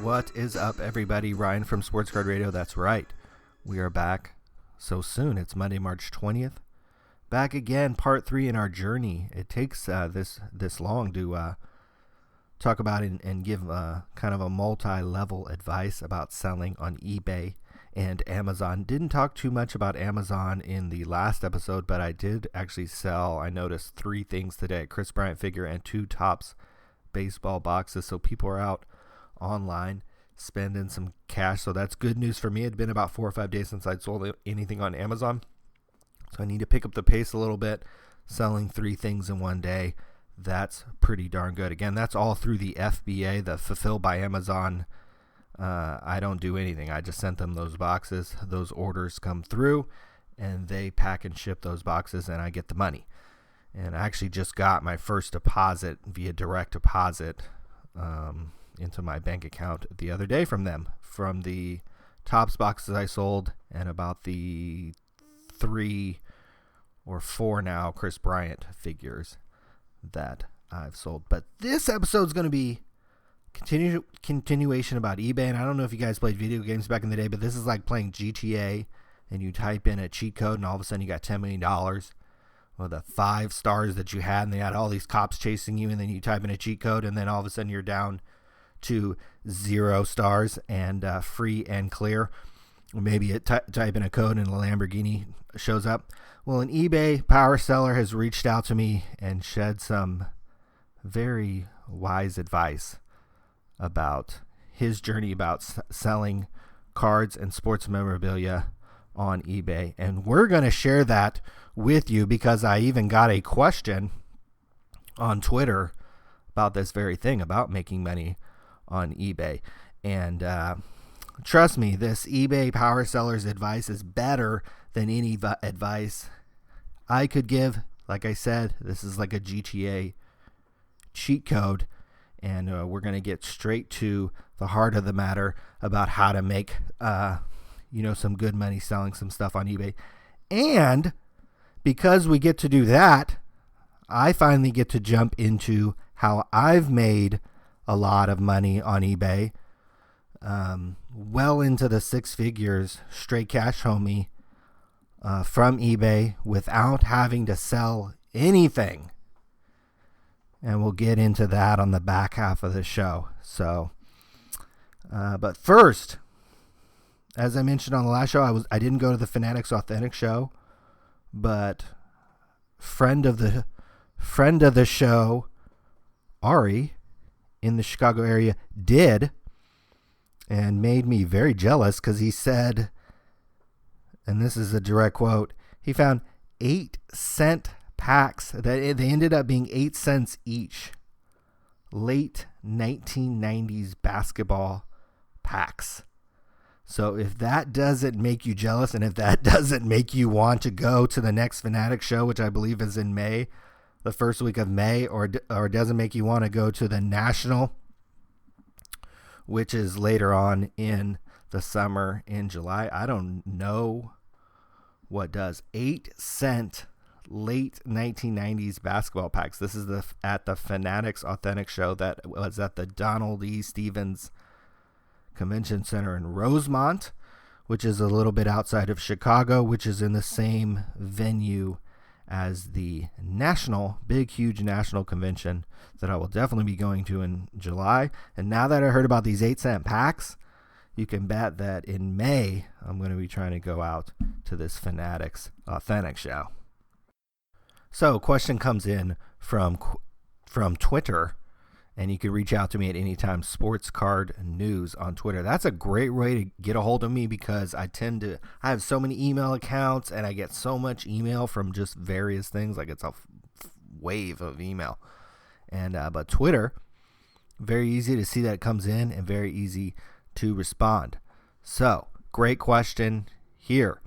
What is up, everybody? Ryan from Sports Card Radio. That's right. We are back so soon. It's Monday, March 20th. Back again, part 3 in our journey. It takes this long to talk about and give kind of a multi-level advice about selling on eBay and Amazon. Didn't talk too much about Amazon in the last episode, but I did actually sell, I noticed, 3 things today: Chris Bryant figure and 2 Topps baseball boxes. So people are out online spending some cash, so that's good news for me. It'd been about 4 or 5 days since I'd sold anything on Amazon, so I need to pick up the pace a little bit. Selling 3 things in one day, that's pretty darn good. Again, that's all through the FBA, the Fulfilled by Amazon. I don't do anything. I just sent them those boxes. Those orders come through and they pack and ship those boxes and I get the money. And I actually just got my first deposit via direct deposit into my bank account the other day from them, from the Topps boxes I sold and about the 3 or 4 now Chris Bryant figures that I've sold. But this episode is going to be continuation about eBay. And I don't know if you guys played video games back in the day, but this is like playing GTA and you type in a cheat code and all of a sudden you got $10 million. Well, the 5 stars that you had, and they had all these cops chasing you, and then you type in a cheat code, and then all of a sudden you're down to 0 stars and free and clear. Or maybe you type in a code and a Lamborghini shows up. Well, an eBay Powerseller has reached out to me and shed some very wise advice about his journey about selling cards and sports memorabilia on eBay. And we're going to share that with you because I even got a question on Twitter about this very thing, about making money on eBay. And trust me, this eBay Powerseller's advice is better than any advice I could give. Like I said, this is like a GTA cheat code, and we're going to get straight to the heart of the matter about how to make some good money selling some stuff on eBay. And because we get to do that, I finally get to jump into how I've made a lot of money on eBay, well into the 6 figures, straight cash homie, from eBay without having to sell anything. And we'll get into that on the back half of the show. So, but first, as I mentioned on the last show, I didn't go to the Fanatics Authentic show, but friend of the show, Ari, in the Chicago area, did, and made me very jealous because he said, and this is a direct quote, he found 8-cent packs that they ended up being 8 cents each, late 1990s basketball packs. So if that doesn't make you jealous, and if that doesn't make you want to go to the next Fanatic show, which I believe is in May, the first week of May, or doesn't make you want to go to the National, which is later on in the summer in July, I don't know what does. 8-cent late 1990s basketball packs. This is at the Fanatics Authentic show that was at the Donald E. Stevens Convention Center in Rosemont, which is a little bit outside of Chicago, which is in the same venue as the huge national convention that I will definitely be going to in July. And now that I heard about these 8-cent packs, you can bet that in May, I'm going to be trying to go out to this Fanatics Authentic show. So, question comes in from Twitter, and you can reach out to me at any time, Sports Card News on Twitter. That's a great way to get a hold of me because I have so many email accounts and I get so much email from just various things. Like it's a wave of email. And but Twitter, very easy to see that it comes in and very easy to respond. So, great question here.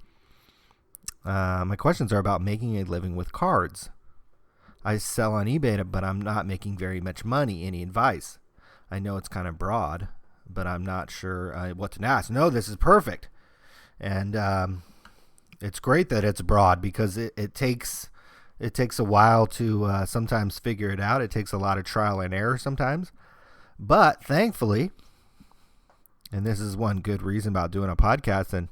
My questions are about making a living with cards. I sell on eBay, but I'm not making very much money. Any advice? I know it's kind of broad, but I'm not sure what to ask. No, this is perfect. And it's great that it's broad because it takes a while to sometimes figure it out. It takes a lot of trial and error sometimes. But thankfully, and this is one good reason about doing a podcast and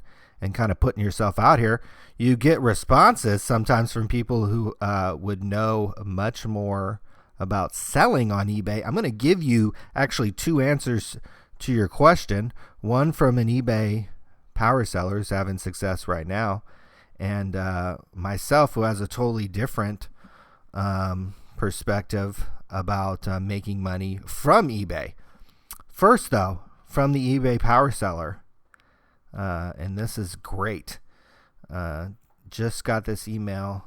kind of putting yourself out here, you get responses sometimes from people who would know much more about selling on eBay. I'm going to give you actually two answers to your question. One from an eBay Powerseller who's having success right now, and myself, who has a totally different perspective about making money from eBay. First, though, from the eBay Powerseller, and this is great. Just got this email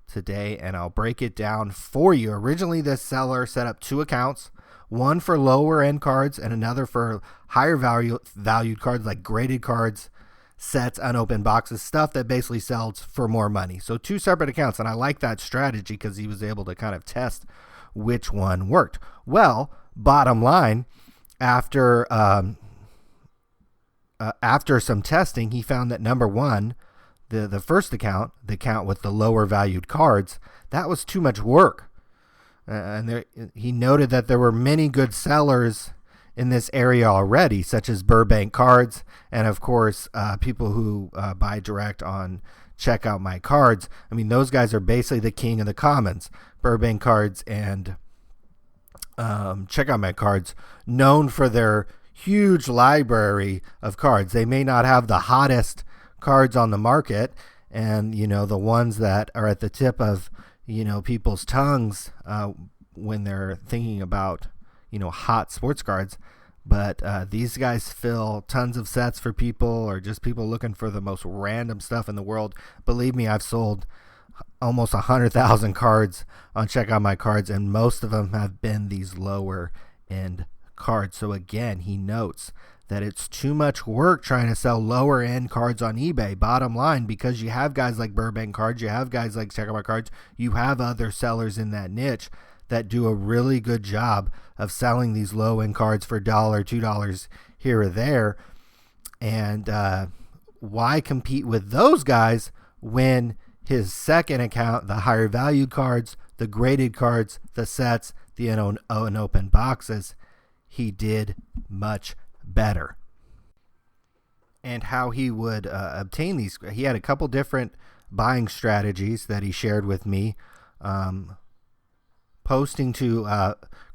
today, and I'll break it down for you. Originally, this seller set up two accounts, one for lower end cards and another for higher valued cards, like graded cards, sets, unopened boxes, stuff that basically sells for more money. So two separate accounts, and I like that strategy because he was able to kind of test which one worked. Well, bottom line, after some testing, he found that number one, the first account, the account with the lower valued cards, that was too much work. He noted that there were many good sellers in this area already, such as Burbank Cards, and of course, people who buy direct on Check Out My Cards. I mean, those guys are basically the king of the commons. Burbank Cards and Check Out My Cards, known for their huge library of cards. They may not have the hottest cards on the market, and the ones that are at the tip of people's tongues when they're thinking about hot sports cards, but these guys fill tons of sets for people, or just people looking for the most random stuff in the world. Believe me, I've sold almost 100,000 cards on Check Out My Cards, and most of them have been these lower end cards. So again, he notes that it's too much work trying to sell lower end cards on eBay. Bottom line, because you have guys like Burbank Cards, you have guys like Check Out My Cards, you have other sellers in that niche that do a really good job of selling these low end cards for $1, $2 here or there. And why compete with those guys when his second account, the higher valued cards, the graded cards, the sets, the unopened boxes, he did much better? And how he would obtain these, he had a couple different buying strategies that he shared with me, posting to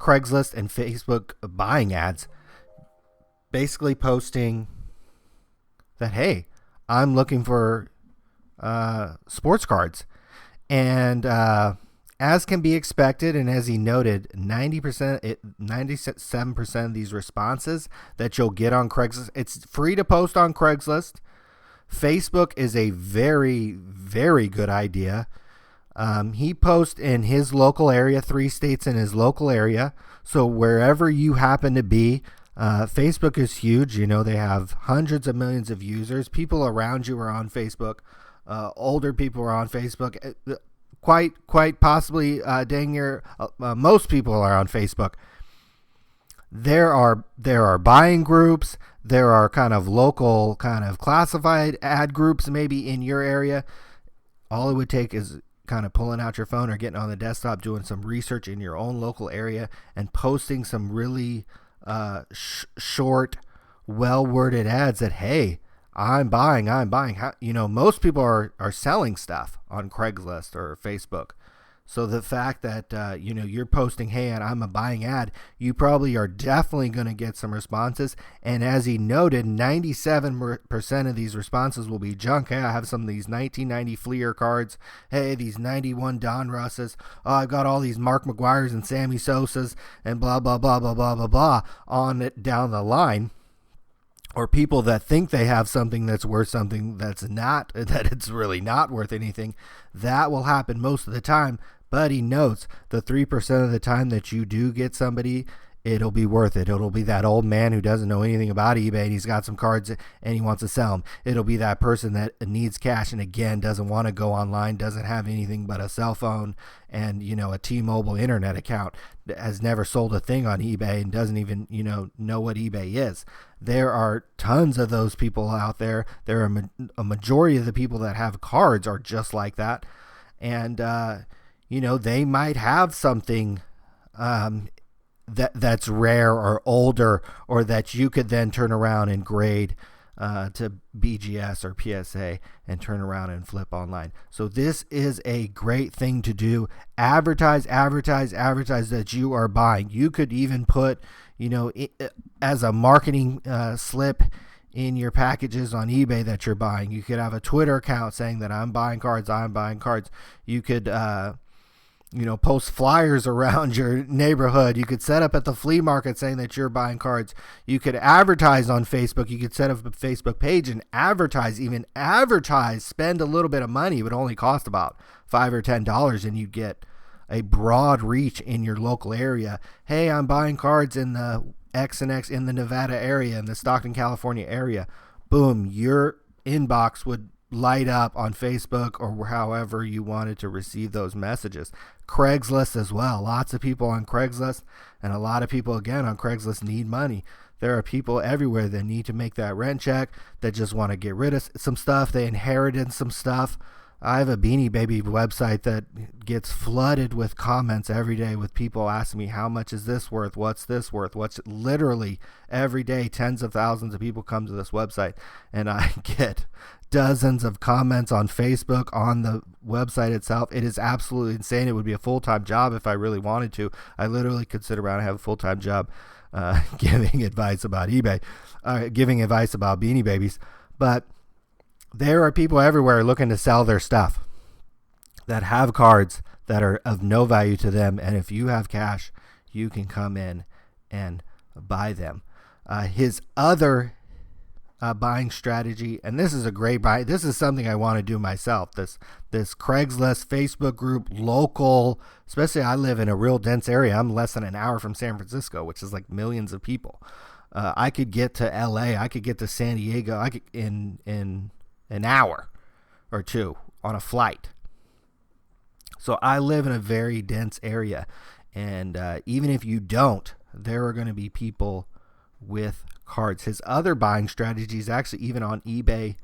Craigslist and Facebook buying ads, basically posting that, hey, I'm looking for sports cards. And as can be expected, and as he noted, 97% of these responses that you'll get on Craigslist, it's free to post on Craigslist. Facebook is a very, very good idea. He posts in his local area, 3 states in his local area. So wherever you happen to be, Facebook is huge. They have hundreds of millions of users. People around you are on Facebook. Older people are on Facebook. Quite possibly, dang near most people are on Facebook. There are buying groups. There are kind of local, kind of classified ad groups maybe in your area. All it would take is kind of pulling out your phone or getting on the desktop, doing some research in your own local area, and posting some really short, well-worded ads that, hey, I'm buying. Most people are selling stuff on Craigslist or Facebook. So the fact that, you're posting, hey, and I'm a buying ad, you probably are definitely going to get some responses. And as he noted, 97% of these responses will be junk. Hey, I have some of these 1990 Fleer cards. Hey, these 91 Don Russes. Oh, I've got all these Mark McGuires and Sammy Sosas and blah, blah, blah, blah, blah, blah, blah on it down the line. Or people that think they have something that's worth something that's not, that it's really not worth anything. That will happen most of the time. But he notes the 3% of the time that you do get somebody, it'll be worth it. It'll be that old man who doesn't know anything about eBay and he's got some cards and he wants to sell them. It'll be that person that needs cash and again doesn't want to go online, doesn't have anything but a cell phone and a T-Mobile internet account, has never sold a thing on eBay and doesn't even know what eBay is. There are tons of those people out there. There are a majority of the people that have cards are just like that, and they might have something that's rare or older, or that you could then turn around and grade to BGS or PSA and turn around and flip online. So this is a great thing to do. Advertise that you are buying. You could even put, as a marketing slip in your packages on eBay that you're buying. You could have a Twitter account saying that I'm buying cards. You could post flyers around your neighborhood. You could set up at the flea market saying that you're buying cards. You could advertise on Facebook. You could set up a Facebook page and advertise, spend a little bit of money. It would only cost about $5 or $10, and you'd get a broad reach in your local area. Hey, I'm buying cards in the X and X in the Nevada area, in the Stockton, California area. Boom, your inbox would light up on Facebook or however you wanted to receive those messages. Craigslist as well. Lots of people on Craigslist, and a lot of people again on Craigslist need money. There are people everywhere that need to make that rent check, that just want to get rid of some stuff. They inherited some stuff. I have a Beanie Baby website that gets flooded with comments every day with people asking me, how much is this worth? What's this worth? What's literally every day, tens of thousands of people come to this website, and I get dozens of comments on Facebook, on the website itself. It is absolutely insane. It would be a full-time job if I really wanted to. I literally could sit around and have a full-time job giving advice about eBay, giving advice about Beanie Babies. But there are people everywhere looking to sell their stuff that have cards that are of no value to them. And if you have cash, you can come in and buy them. His other buying strategy, and this is a great buy. This is something I want to do myself. This Craigslist Facebook group, local, especially I live in a real dense area. I'm less than an hour from San Francisco, which is like millions of people. I could get to LA. I could get to San Diego. I could in an hour or two on a flight. So I live in a very dense area, and even if you don't, there are going to be people with cards. His other buying strategy is actually even on eBay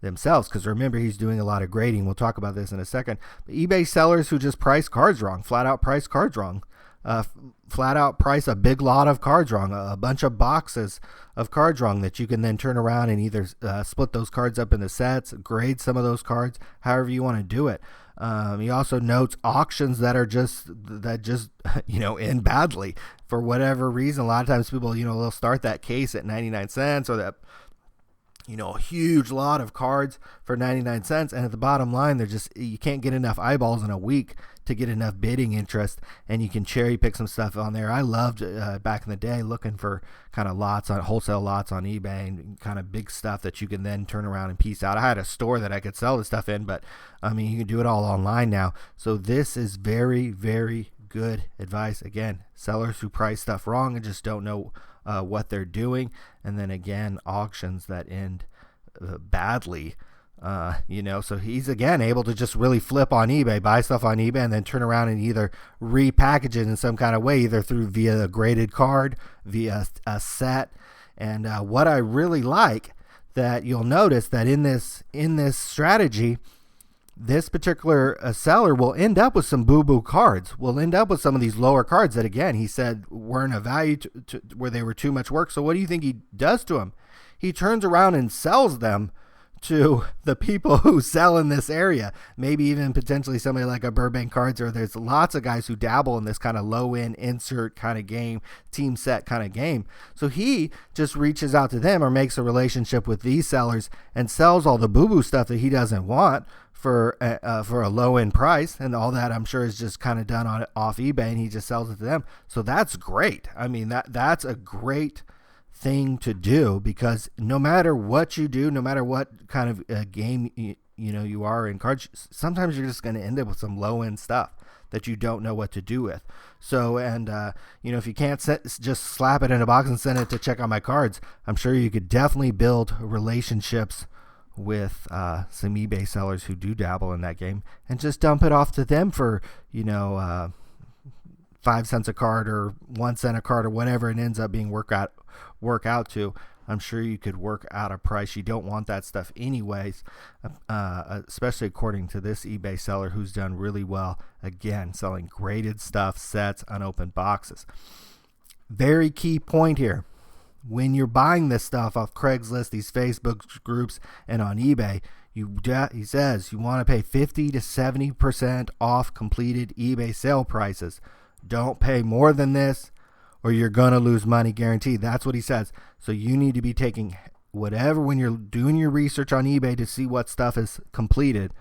themselves, because remember, he's doing a lot of grading. We'll talk about this in a second. But eBay sellers who just price cards wrong, flat out price cards wrong, flat out price a big lot of cards wrong, a bunch of boxes of cards wrong, that you can then turn around and either split those cards up into sets, grade some of those cards, however you want to do it. He also notes auctions that just end badly for whatever reason. A lot of times people, they'll start that case at 99 cents, or that, a huge lot of cards for 99 cents. And at the bottom line, you can't get enough eyeballs in a week to get enough bidding interest, and you can cherry pick some stuff on there. I loved back in the day looking for kind of wholesale lots on eBay, and kind of big stuff that you can then turn around and piece out. I had a store that I could sell the stuff in, but you can do it all online now. So this is very, very good advice. Again, sellers who price stuff wrong and just don't know what they're doing. And then again, auctions that end badly. So he's again able to just really flip on eBay, buy stuff on eBay, and then turn around and either repackage it in some kind of way, either via a graded card, via a set. And what I really like, that you'll notice that in this strategy, this particular seller will end up with some boo-boo cards. Will end up with some of these lower cards that, again, he said weren't of value to where they were too much work. So what do you think he does to them? He turns around and sells them to the people who sell in this area. Maybe even potentially somebody like a Burbank Cards, or there's lots of guys who dabble in this kind of low-end insert kind of game, team set kind of game. So he just reaches out to them or makes a relationship with these sellers and sells all the boo-boo stuff that he doesn't want for a low-end price, and all that I'm sure is just kind of done off eBay, and he just sells it to them. So that's great. That's a great thing to do, because no matter what you do, no matter what kind of game you are in cards, sometimes you're just going to end up with some low-end stuff that you don't know what to do with. So, and if you can't just slap it in a box and send it to check out my cards, I'm sure you could definitely build relationships with some eBay sellers who do dabble in that game, and just dump it off to them for 5 cents a card or 1 cent a card, or whatever it ends up being work out to. I'm sure you could work out a price. You don't want that stuff anyways, especially according to this eBay seller who's done really well, again, selling graded stuff, sets, unopened boxes. very key point here. When you're buying this stuff off Craigslist, these Facebook groups, and on eBay, he says you want to pay 50 to 70% off completed eBay sale prices. Don't pay more than this or you're going to lose money guaranteed. That's what he says. So you need to be taking whatever, when you're doing your research on eBay to see what stuff is completed,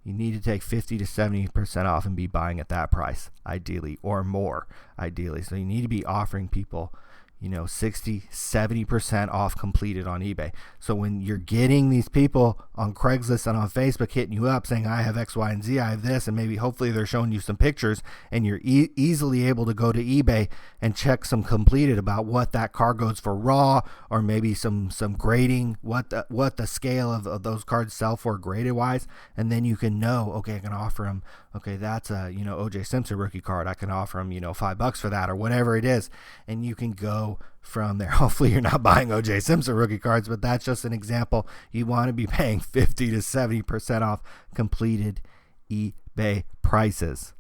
you need to take 50 to 70% off and be buying at that price, ideally, or more, ideally. So you need to be offering people, 60, 70% off completed on eBay. So when you're getting these people on Craigslist and on Facebook hitting you up saying, I have X, Y, and Z, I have this, and maybe hopefully they're showing you some pictures, and you're easily able to go to eBay and check some completed about what that car goes for raw, or maybe some grading, what the scale of those cards sell for graded wise, and then you can know, okay, I can offer them, okay, that's a OJ Simpson rookie card, I can offer them $5 for that, or whatever it is, and you can go from there. Hopefully you're not buying OJ Simpson rookie cards, but that's just an example. You want to be paying 50 to 70% off completed eBay prices.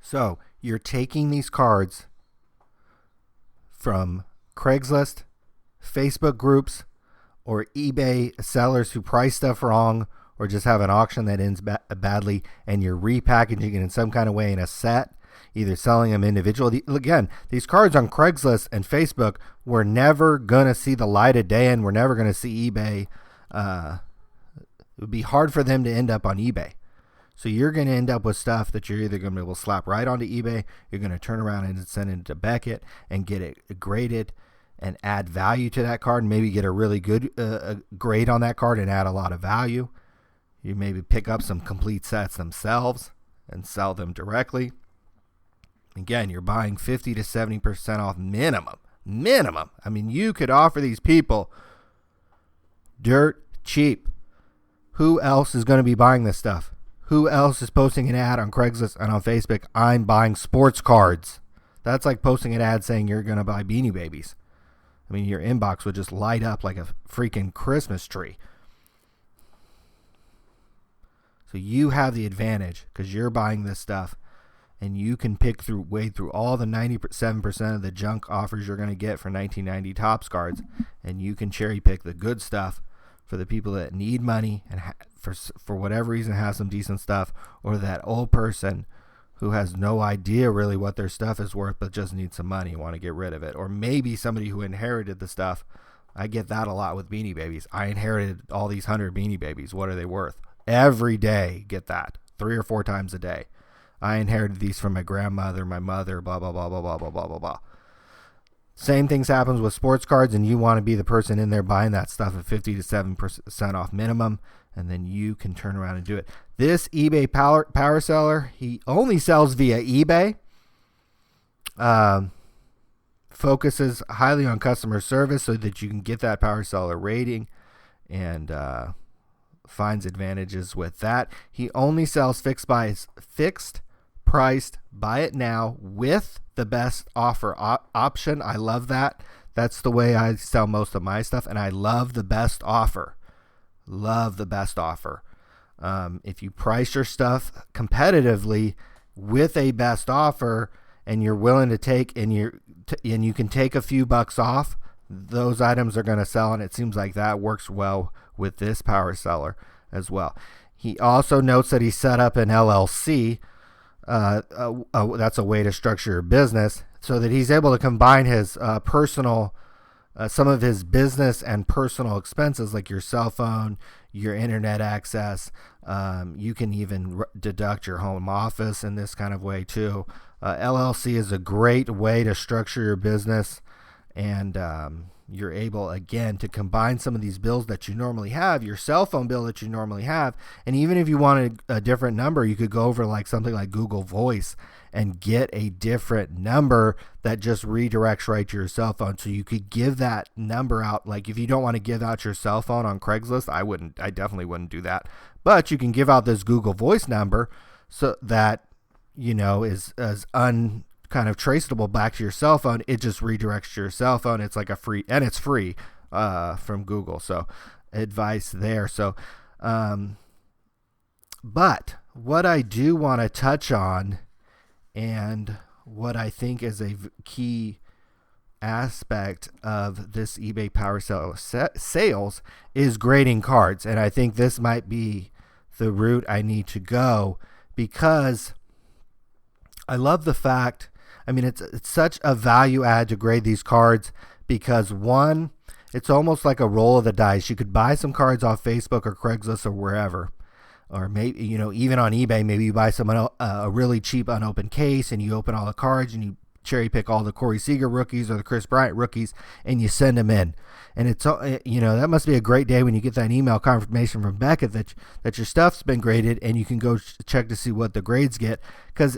So you're taking these cards from Craigslist, Facebook groups, or eBay sellers who price stuff wrong, or just have an auction that ends badly, and you're repackaging it in some kind of way in a set, either selling them individually. Again, these cards on Craigslist and Facebook were never going to see the light of day, and we're never going to see eBay. It would be hard for them to end up on eBay. So you're going to end up with stuff that you're either going to be able to slap right onto eBay, you're going to turn around and send it to Beckett and get it graded and add value to that card, and maybe get a really good grade on that card and add a lot of value. You maybe pick up some complete sets themselves and sell them directly. Again, you're buying 50 to 70% off minimum. I mean, you could offer these people dirt cheap. Who else is going to be buying this stuff? Who else is posting an ad on Craigslist and on Facebook? I'm buying sports cards. That's like posting an ad saying you're going to buy Beanie Babies. I mean, your inbox would just light up like a freaking Christmas tree. So you have the advantage because you're buying this stuff, and you can wade through all the 97% of the junk offers you're going to get for 1990 Topps cards, and you can cherry pick the good stuff for the people that need money and for whatever reason have some decent stuff, or that old person who has no idea really what their stuff is worth but just needs some money and want to get rid of it, or maybe somebody who inherited the stuff. I get that a lot with Beanie Babies. I inherited all these 100 Beanie Babies. What are they worth? Every day, get that 3 or 4 times a day. I inherited these from my grandmother, my mother, blah, blah, blah, blah, blah, blah, blah, blah, blah. Same things happens with sports cards, and you want to be the person in there buying that stuff at 50 to 7% off minimum, and then you can turn around and do it. This eBay Powerseller, he only sells via eBay, focuses highly on customer service so that you can get that Powerseller rating, and finds advantages with that. He only sells fixed priced, buy it now with the best offer option. I love that. That's the way I sell most of my stuff, and I love the best offer. If you price your stuff competitively with a best offer, and you're willing to take, and you can take a few bucks off, those items are going to sell, and it seems like that works well with this Powerseller as well. He also notes that he set up an LLC. That's a way to structure your business so that he's able to combine his personal, some of his business and personal expenses, like your cell phone, your internet access. You can even deduct your home office in this kind of way too. LLC is a great way to structure your business, and you're able, again, to combine some of these bills that you normally have, your cell phone bill that you normally have, and even if you wanted a different number, you could go over like something like Google Voice and get a different number that just redirects right to your cell phone. So you could give that number out. Like if you don't want to give out your cell phone on Craigslist, I definitely wouldn't do that. But you can give out this Google Voice number so that, is kind of traceable back to your cell phone. It just redirects to your cell phone. It's like it's free from Google. So advice there. So, but what I do want to touch on, and what I think is a key aspect of this eBay Powerseller sales is grading cards. And I think this might be the route I need to go, because I love the fact, I mean, it's such a value add to grade these cards, because one, it's almost like a roll of the dice. You could buy some cards off Facebook or Craigslist or wherever, or maybe, even on eBay, maybe you buy a really cheap unopened case and you open all the cards and you cherry pick all the Corey Seager rookies or the Chris Bryant rookies and you send them in. And it's, that must be a great day when you get that email confirmation from Beckett that your stuff's been graded, and you can go check to see what the grades get. Because,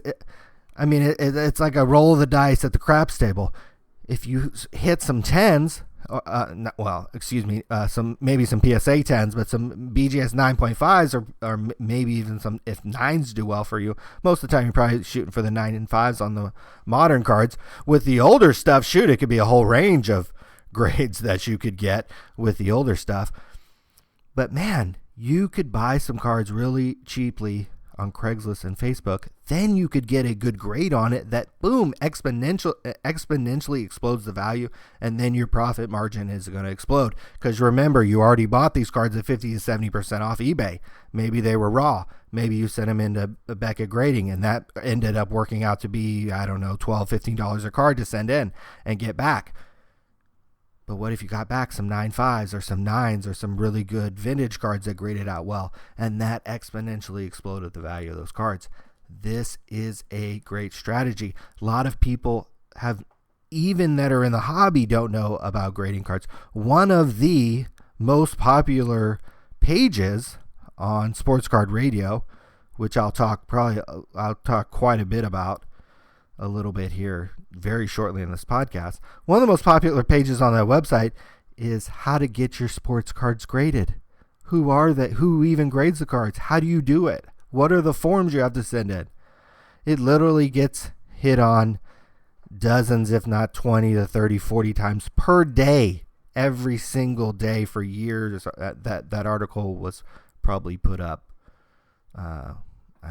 it's like a roll of the dice at the craps table. If you hit some 10s, maybe some PSA 10s, but some BGS 9.5s, or maybe even some, if 9s do well for you. Most of the time you're probably shooting for the 9 and 5s on the modern cards. With the older stuff, it could be a whole range of grades that you could get with the older stuff. But man, you could buy some cards really cheaply on Craigslist and Facebook. Then you could get a good grade on it that, boom, exponentially explodes the value, and then your profit margin is going to explode. Because remember, you already bought these cards at 50 to 70% off eBay. Maybe they were raw. Maybe you sent them into Beckett grading, and that ended up working out to be, I don't know, $12, $15 a card to send in and get back. But what if you got back some 9.5s or some 9s or some really good vintage cards that graded out well, and that exponentially exploded the value of those cards? This is a great strategy. A lot of people even that are in the hobby, don't know about grading cards. One of the most popular pages on Sports Card Radio, which I'll talk quite a bit about a little bit here very shortly in this podcast. One of the most popular pages on that website is how to get your sports cards graded. Who are they? Who even grades the cards? How do you do it? What are the forms you have to send in? It literally gets hit on dozens, if not 20 to 30, 40 times per day, every single day for years. That article was probably put up, I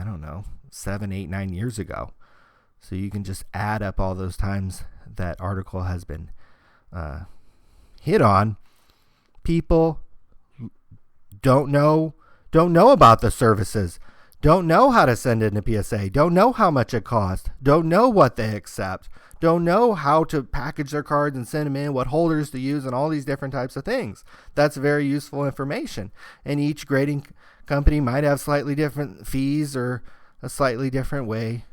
don't know, 7, 8, 9 years ago. So you can just add up all those times that article has been hit on. People don't know about the services, don't know how to send in a PSA, don't know how much it costs, don't know what they accept, don't know how to package their cards and send them in, what holders to use, and all these different types of things. That's very useful information. And each grading company might have slightly different fees or a slightly different way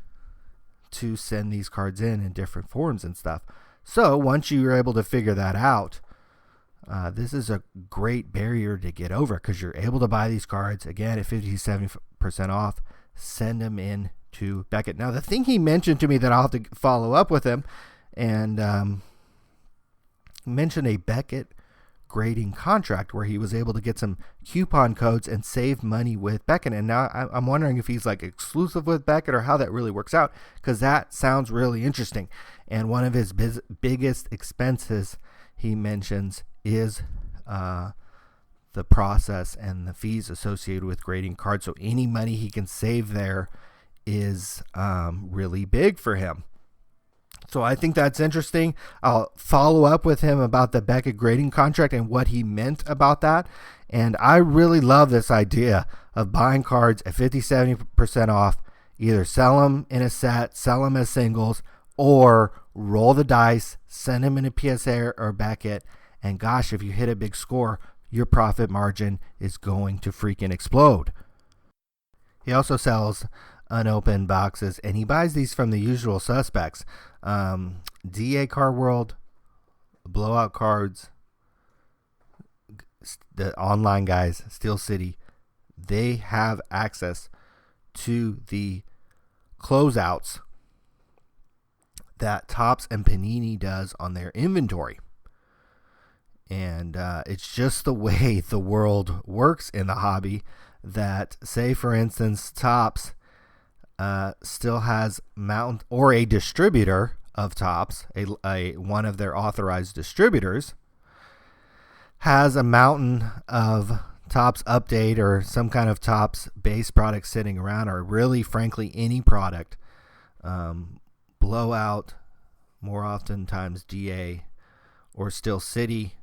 to send these cards in different forms and stuff. So once you're able to figure that out, this is a great barrier to get over, because you're able to buy these cards again at 50-70% off. Send them in to Beckett. Now, the thing he mentioned to me that I'll have to follow up with him, and mentioned a Beckett grading contract where he was able to get some coupon codes and save money with Beckett. And now I'm wondering if he's like exclusive with Beckett or how that really works out, because that sounds really interesting. And one of his biggest expenses he mentions is the process and the fees associated with grading cards. So any money he can save there is really big for him. So I think that's interesting. I'll follow up with him about the Beckett grading contract and what he meant about that. And I really love this idea of buying cards at 50-70% off. Either sell them in a set, sell them as singles, or roll the dice, send them in a PSA or Beckett. And gosh, if you hit a big score, your profit margin is going to freaking explode. He also sells unopened boxes, and he buys these from the usual suspects. DA Card World, Blowout Cards, the online guys, Steel City. They have access to the closeouts that Topps and Panini does on their inventory. And it's just the way the world works in the hobby that, say, for instance, Topps still has Mountain, or a distributor of Topps, a one of their authorized distributors, has a mountain of Topps Update or some kind of Topps base product sitting around, or really, frankly, any product. Blowout, more oftentimes GA, or Steel City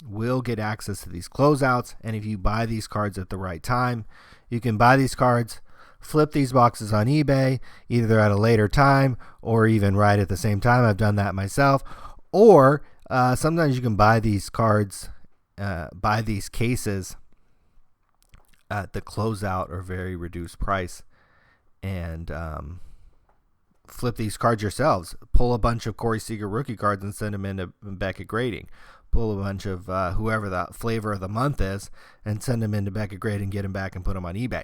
will get access to these closeouts. And if you buy these cards at the right time, you can buy these cards, flip these boxes on eBay, either at a later time or even right at the same time. I've done that myself. Or sometimes you can buy these cards, buy these cases at the closeout or very reduced price, and flip these cards yourselves. Pull a bunch of Corey Seager rookie cards and send them into Beckett Grading. Pull a bunch of whoever the flavor of the month is and send them into Beckett Grading, get them back and put them on eBay.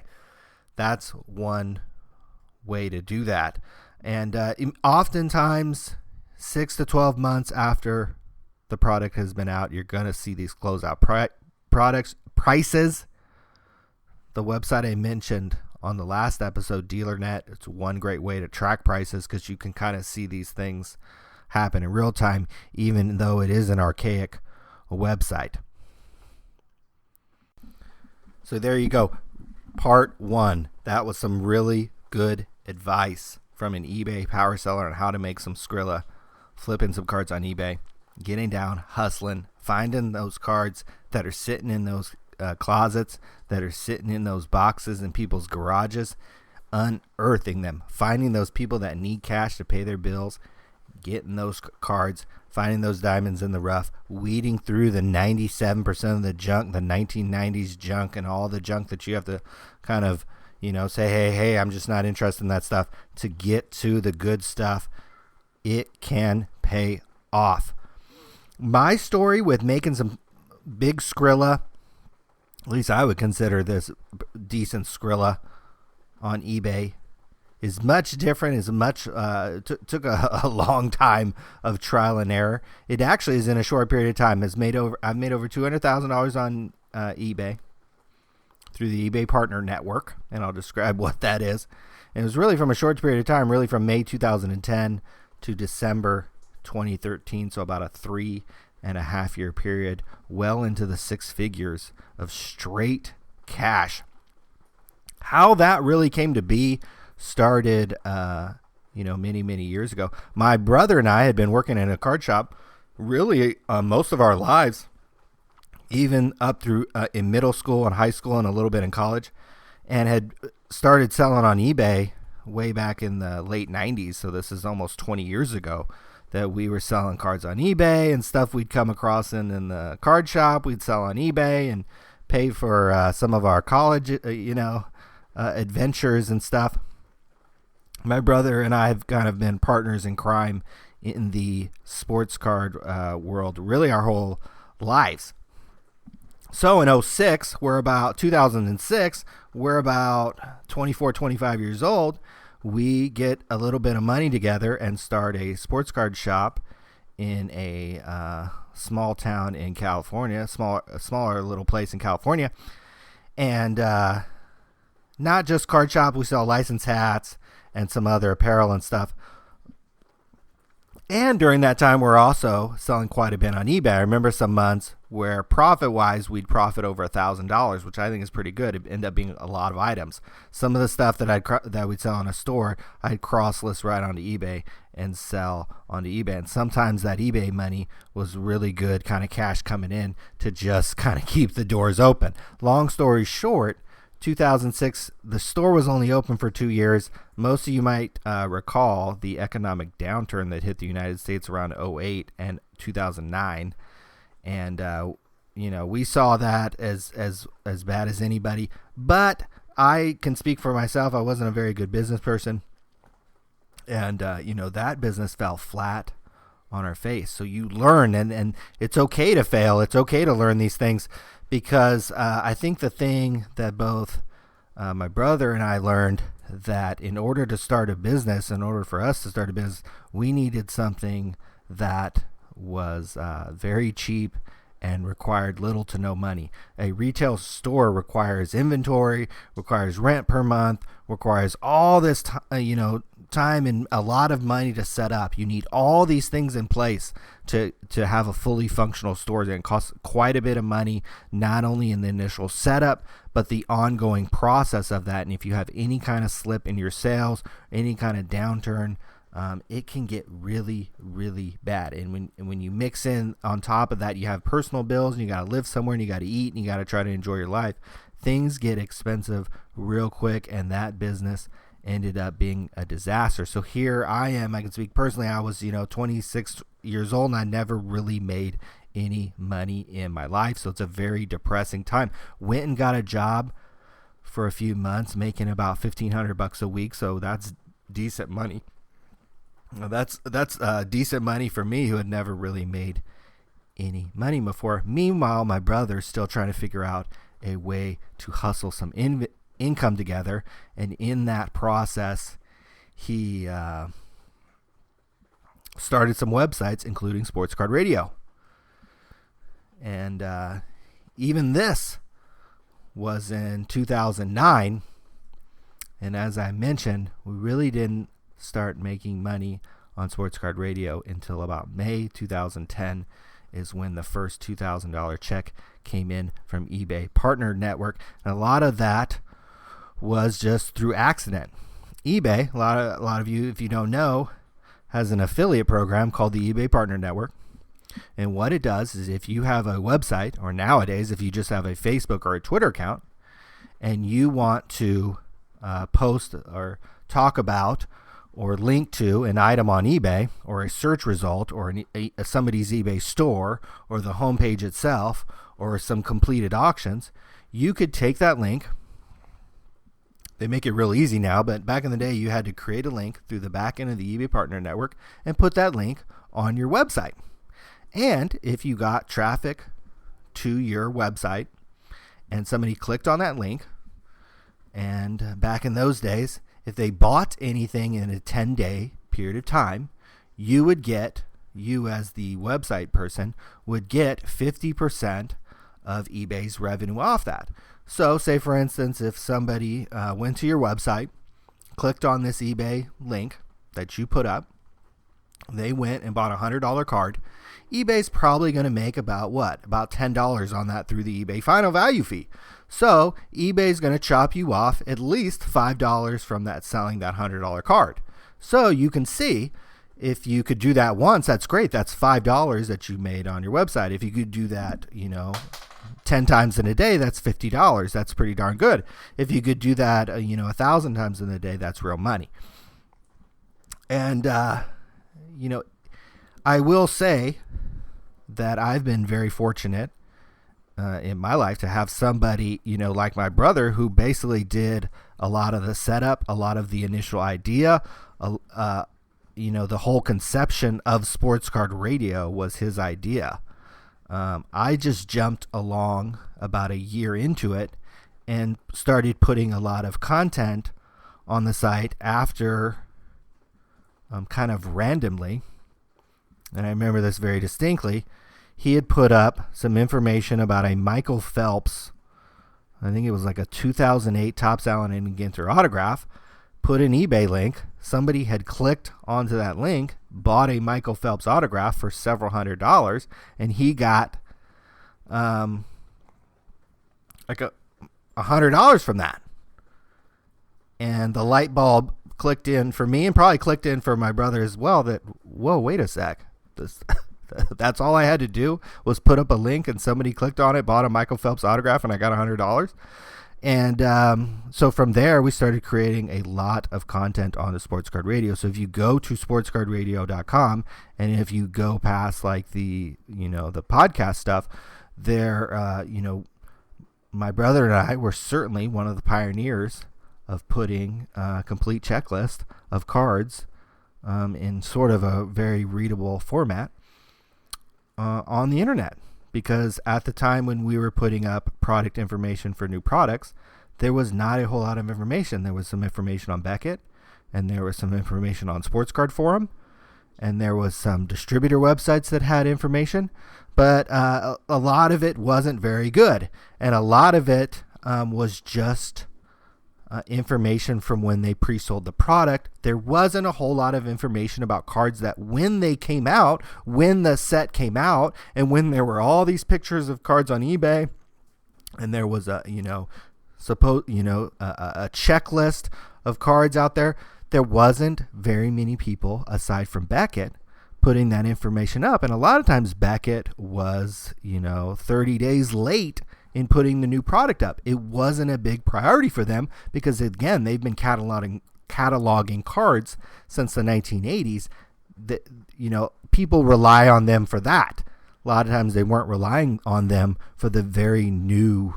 That's one way to do that. And oftentimes 6 to 12 months after the product has been out, you're going to see these closeout prices. The website I mentioned on the last episode, DealerNet, it's one great way to track prices because you can kind of see these things happen in real time, even though it is an archaic website. So there you go. Part 1. That was some really good advice from an eBay power seller on how to make some Skrilla, flipping some cards on eBay, getting down, hustling, finding those cards that are sitting in those closets, that are sitting in those boxes in people's garages, unearthing them, finding those people that need cash to pay their bills, getting those cards, finding those diamonds in the rough, weeding through the 97% of the junk, the 1990s junk, and all the junk that you have to kind of, say, hey, I'm just not interested in that stuff, to get to the good stuff. It can pay off. My story with making some big Skrilla, at least I would consider this decent Skrilla on eBay, is much different, is much took a long time of trial and error. It actually is in a short period of time. I've made over $200,000 on eBay through the eBay Partner Network, and I'll describe what that is. And it was really from a short period of time, really from May 2010 to December 2013, so about a 3.5 year period, well into the six figures of straight cash. How that really came to be started, many years ago. My brother and I had been working in a card shop really most of our lives, even up through in middle school and high school and a little bit in college, and had started selling on eBay way back in the late 90s. So this is almost 20 years ago that we were selling cards on eBay, and stuff we'd come across in the card shop we'd sell on eBay and pay for some of our college adventures and stuff. My brother and I have kind of been partners in crime in the sports card world really our whole lives. So in 2006, we're about 24, 25 years old. We get a little bit of money together and start a sports card shop in a small town in California, a smaller little place in California. And not just card shop, we sell licensed hats and some other apparel and stuff. And during that time, we're also selling quite a bit on eBay. I remember some months where profit-wise, we'd profit over $1,000, which I think is pretty good. It ended up being a lot of items. Some of the stuff that we'd sell in a store, I'd cross-list right onto eBay and sell onto eBay. And sometimes that eBay money was really good kind of cash coming in to just kind of keep the doors open. Long story short, 2006, the store was only open for 2 years. Most of you might recall the economic downturn that hit the United States around 2008 and 2009. And, we saw that as bad as anybody. But I can speak for myself. I wasn't a very good business person. And, that business fell flat on our face. So you learn, and it's okay to fail. It's okay to learn these things. Because I think the thing that both my brother and I learned, that in order to start a business, in order for us to start a business, we needed something that was very cheap and required little to no money. A retail store requires inventory, requires rent per month, requires all this time and a lot of money to set up. You need all these things in place to have a fully functional store. That costs quite a bit of money, not only in the initial setup, but the ongoing process of that. And if you have any kind of slip in your sales, any kind of downturn, it can get really, really bad. And when you mix in on top of that, you have personal bills, and you got to live somewhere, and you got to eat, and you got to try to enjoy your life. Things get expensive real quick, and that business ended up being a disaster. So here I am. I can speak personally. I was 26 years old, and I never really made any money in my life. So it's a very depressing time. Went and got a job for a few months, making about $1,500 a week. So that's decent money. That's decent money for me, who had never really made any money before. Meanwhile, my brother's still trying to figure out a way to hustle some income together, and in that process, he started some websites, including Sports Card Radio. And even this was in 2009, and as I mentioned, we really didn't start making money on Sports Card Radio until about May 2010 is when the first $2,000 check came in from eBay Partner Network. And a lot of that was just through accident. eBay, a lot of you, if you don't know, has an affiliate program called the eBay Partner Network. And what it does is, if you have a website, or nowadays if you just have a Facebook or a Twitter account, and you want to post or talk about or link to an item on eBay, or a search result, or somebody's eBay store, or the homepage itself, or some completed auctions, you could take that link. They make it real easy now, but back in the day, you had to create a link through the back end of the eBay Partner Network and put that link on your website. And if you got traffic to your website and somebody clicked on that link, and back in those days, if they bought anything in a 10-day period of time, you as the website person, would get 50% of eBay's revenue off that. So say, for instance, if somebody went to your website, clicked on this eBay link that you put up, they went and bought a $100 card, eBay's probably going to make about $10 on that through the eBay final value fee. So eBay's going to chop you off at least $5 from that, selling that $100 card. So you can see, if you could do that once, that's great. That's $5 that you made on your website. If you could do that, 10 times in a day, that's $50. That's pretty darn good. If you could do that, 1,000 times in a day, that's real money. And, I will say that I've been very fortunate in my life to have somebody, like my brother, who basically did a lot of the setup, a lot of the initial idea, the whole conception of Sports Card Radio was his idea. I just jumped along about a year into it and started putting a lot of content on the site after kind of randomly. And I remember this very distinctly. He had put up some information about a Michael Phelps, I think it was like a 2008 Topps Allen and Ginter autograph, put an eBay link. Somebody had clicked onto that link, bought a Michael Phelps autograph for several $100s, and he got like $100 from that. And the light bulb clicked in for me, and probably clicked in for my brother as well, that, whoa, wait a sec. That's all I had to do was put up a link, and somebody clicked on it, bought a Michael Phelps autograph, and I got $100. And so from there, we started creating a lot of content on the Sports Card Radio. So if you go to sportscardradio.com, and if you go past like the podcast stuff there, my brother and I were certainly one of the pioneers of putting a complete checklist of cards in sort of a very readable format on the internet. Because at the time when we were putting up product information for new products, there was not a whole lot of information. There was some information on Beckett, and there was some information on Sports Card Forum, and there was some distributor websites that had information, but a lot of it wasn't very good, and a lot of it was just information from when they pre-sold the product. There wasn't a whole lot of information about cards that when they came out, when the set came out, and when there were all these pictures of cards on eBay, and there was a checklist of cards out there. there wasn't very many people aside from Beckett putting that information up. And a lot of times Beckett was, 30 days late in putting the new product up. It wasn't a big priority for them because, again, they've been cataloging cards since the 1980s. That, people rely on them for that. A lot of times they weren't relying on them for the very new,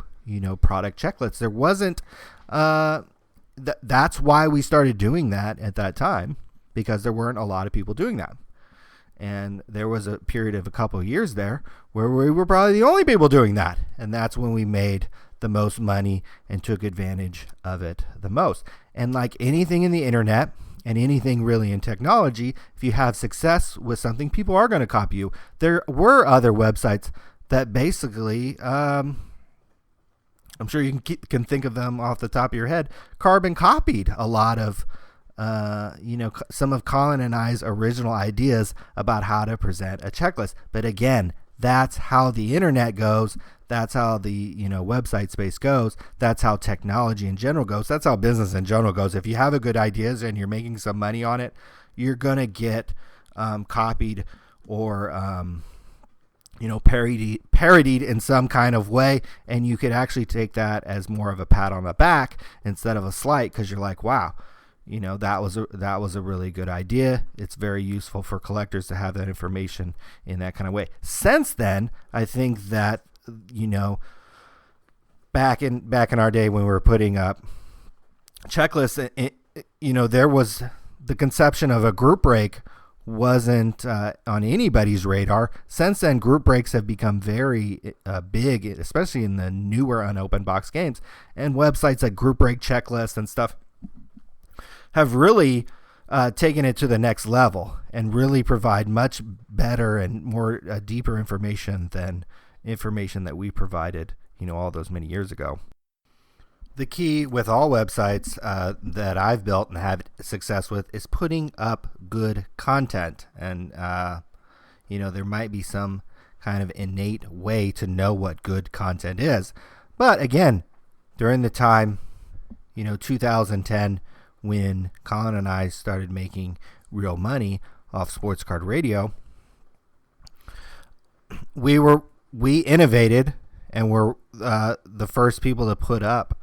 product checklists. There wasn't, that's why we started doing that at that time, because there weren't a lot of people doing that. And there was a period of a couple of years there where we were probably the only people doing that. And that's when we made the most money and took advantage of it the most. And like anything in the internet and anything really in technology, if you have success with something, people are going to copy you. There were other websites that basically, I'm sure you can think of them off the top of your head, carbon copied a lot of some of Colin and I's original ideas about how to present a checklist. But again, that's how the internet goes. That's how the website space goes. That's how technology in general goes. That's how business in general goes. If you have a good ideas and you're making some money on it, you're gonna get copied or parodied in some kind of way, and you could actually take that as more of a pat on the back instead of a slight, because you're like, wow. That was a really good idea. It's very useful for collectors to have that information in that kind of way. Since then, I think that back in our day when we were putting up checklists, there was the conception of a group break wasn't on anybody's radar. Since then, group breaks have become very big, especially in the newer unopened box games, and websites like Group Break Checklist and stuff have really taken it to the next level and really provide much better and more deeper information than information that we provided, all those many years ago. The key with all websites that I've built and have success with is putting up good content. And, there might be some kind of innate way to know what good content is. But again, during the time, 2010, when Colin and I started making real money off sports card radio, we innovated and were the first people to put up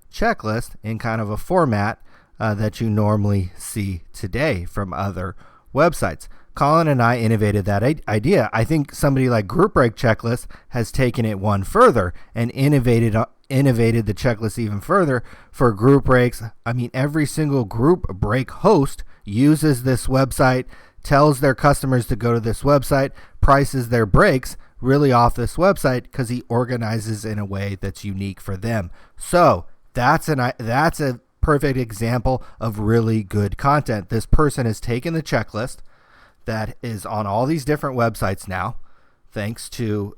checklists in kind of a format that you normally see today from other websites. Colin and I innovated that idea. I think somebody like Group Break Checklist has taken it one further and innovated the checklist even further for group breaks. I mean, every single group break host uses this website, tells their customers to go to this website, prices their breaks really off this website because he organizes in a way that's unique for them. So that's a perfect example of really good content. This person has taken the checklist that is on all these different websites now, thanks to,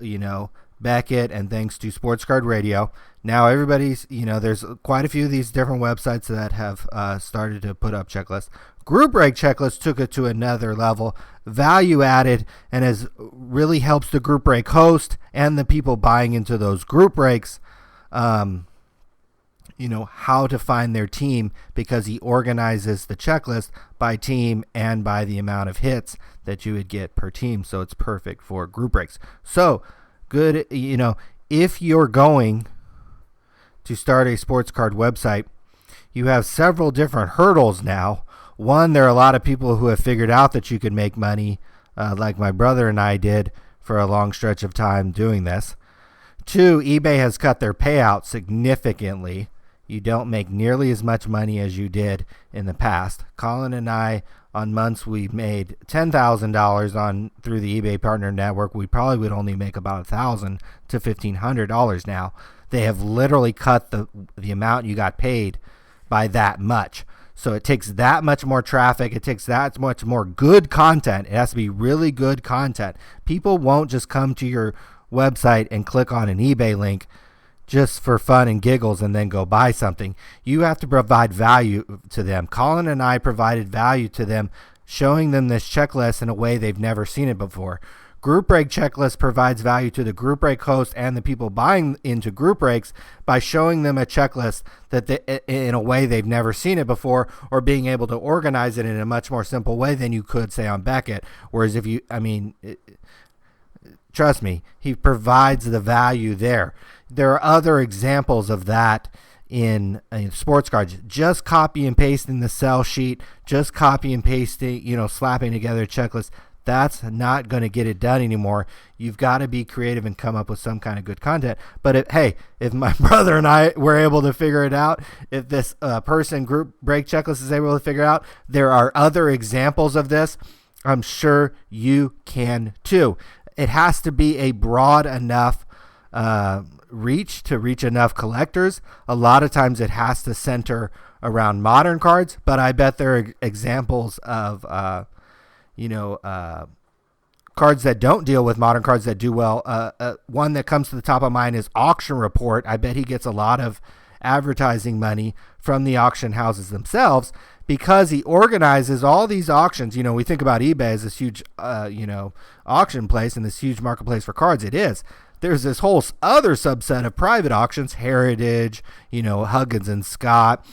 Beckett and thanks to Sports Card Radio. Now everybody's, there's quite a few of these different websites that have started to put up checklists. Group Break Checklist took it to another level, value added, and has really helps the group break host and the people buying into those group breaks, how to find their team, because he organizes the checklist by team and by the amount of hits that you would get per team. So it's perfect for group breaks. So good, if you're going to start a sports card website, you have several different hurdles now. One, there are a lot of people who have figured out that you can make money, like my brother and I did for a long stretch of time doing this. Two, eBay has cut their payout significantly. You don't make nearly as much money as you did in the past. Colin and I, on months we made $10,000 through the eBay Partner Network, we probably would only make about $1,000 to $1,500 now. They have literally cut the amount you got paid by that much. So it takes that much more traffic. It takes that much more good content. It has to be really good content. People won't just come to your website and click on an eBay link just for fun and giggles and then go buy something. You have to provide value to them. Colin and I provided value to them, showing them this checklist in a way they've never seen it before. Group break checklist provides value to the group break host and the people buying into group breaks by showing them a checklist that in a way they've never seen it before, or being able to organize it in a much more simple way than you could say on Beckett. Whereas trust me, he provides the value there. There are other examples of that in sports cards. Just copy and pasting the sell sheet, just copy and pasting, slapping together a checklist. That's not going to get it done anymore. You've got to be creative and come up with some kind of good content. But if my brother and I were able to figure it out, if this person group break checklist is able to figure it out, there are other examples of this. I'm sure you can too. It has to be a broad enough reach to reach enough collectors. A lot of times it has to center around modern cards, but I bet there are examples of cards that don't deal with modern cards that do well. One that comes to the top of mind is Auction Report. I bet he gets a lot of advertising money from the auction houses themselves because he organizes all these auctions. We think about eBay as this huge, auction place and this huge marketplace for cards. It is. There's this whole other subset of private auctions, Heritage, Huggins and Scott.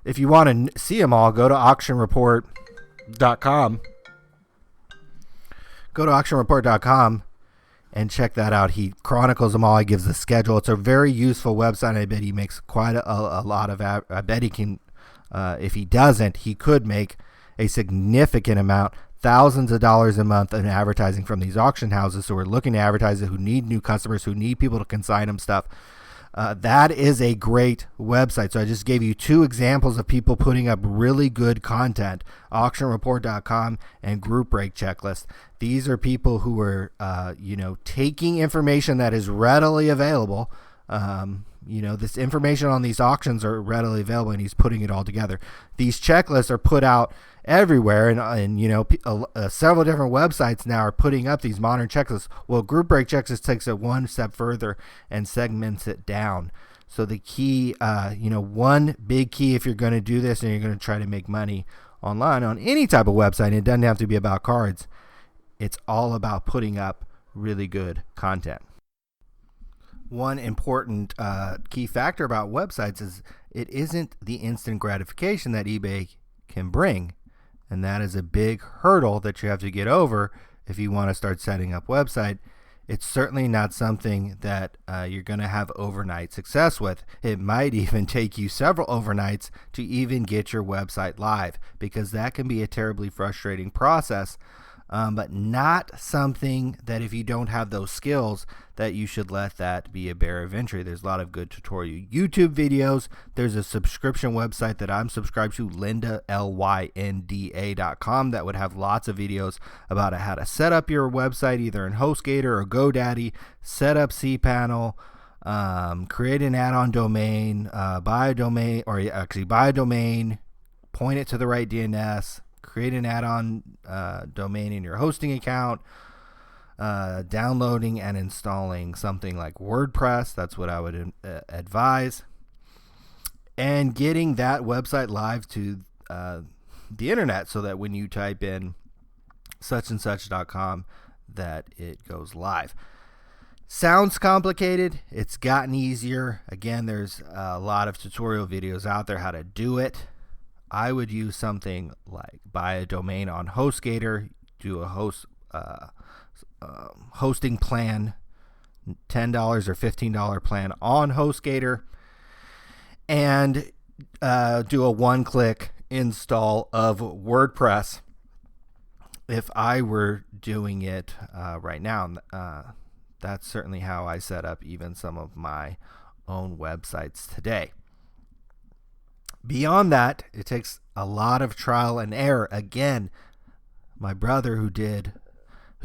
If you want to see them all, go to auctionreport.com. Go to auctionreport.com and check that out. He chronicles them all. He gives the schedule. It's a very useful website. I bet he makes quite a lot of. I bet he can. If he doesn't, he could make a significant amount, thousands of dollars a month in advertising from these auction houses who are looking to advertise it, who need new customers, who need people to consign them stuff. That is a great website. So I just gave you two examples of people putting up really good content, auctionreport.com and Group Break Checklist. These are people who are, taking information that is readily available. This information on these auctions are readily available, and he's putting it all together. These checklists are put out everywhere, and several different websites now are putting up these modern checklists. Well, Group Break Checklist takes it one step further and segments it down. So the key, one big key if you're going to do this and you're going to try to make money online on any type of website, and it doesn't have to be about cards, it's all about putting up really good content. One important key factor about websites is it isn't the instant gratification that eBay can bring. And that is a big hurdle that you have to get over if you want to start setting up website. It's certainly not something that you're going to have overnight success with. It might even take you several overnights to even get your website live, because that can be a terribly frustrating process. But not something that if you don't have those skills that you should let that be a barrier of entry. There's a lot of good tutorial YouTube videos. There's a subscription website that I'm subscribed to, Lynda, LYNDA.com, that would have lots of videos about how to set up your website either in HostGator or GoDaddy, set up cPanel, create an add-on domain, buy a domain, point it to the right DNS, create an add-on domain in your hosting account, downloading and installing something like WordPress. That's what I would advise. And getting that website live to the internet so that when you type in suchandsuch.com that it goes live. Sounds complicated. It's gotten easier. Again, there's a lot of tutorial videos out there how to do it. I would use something like buy a domain on HostGator, do a hosting plan, $10 or $15 plan on HostGator, and do a one-click install of WordPress. If I were doing it right now, that's certainly how I set up even some of my own websites today. Beyond that, it takes a lot of trial and error. Again, my brother who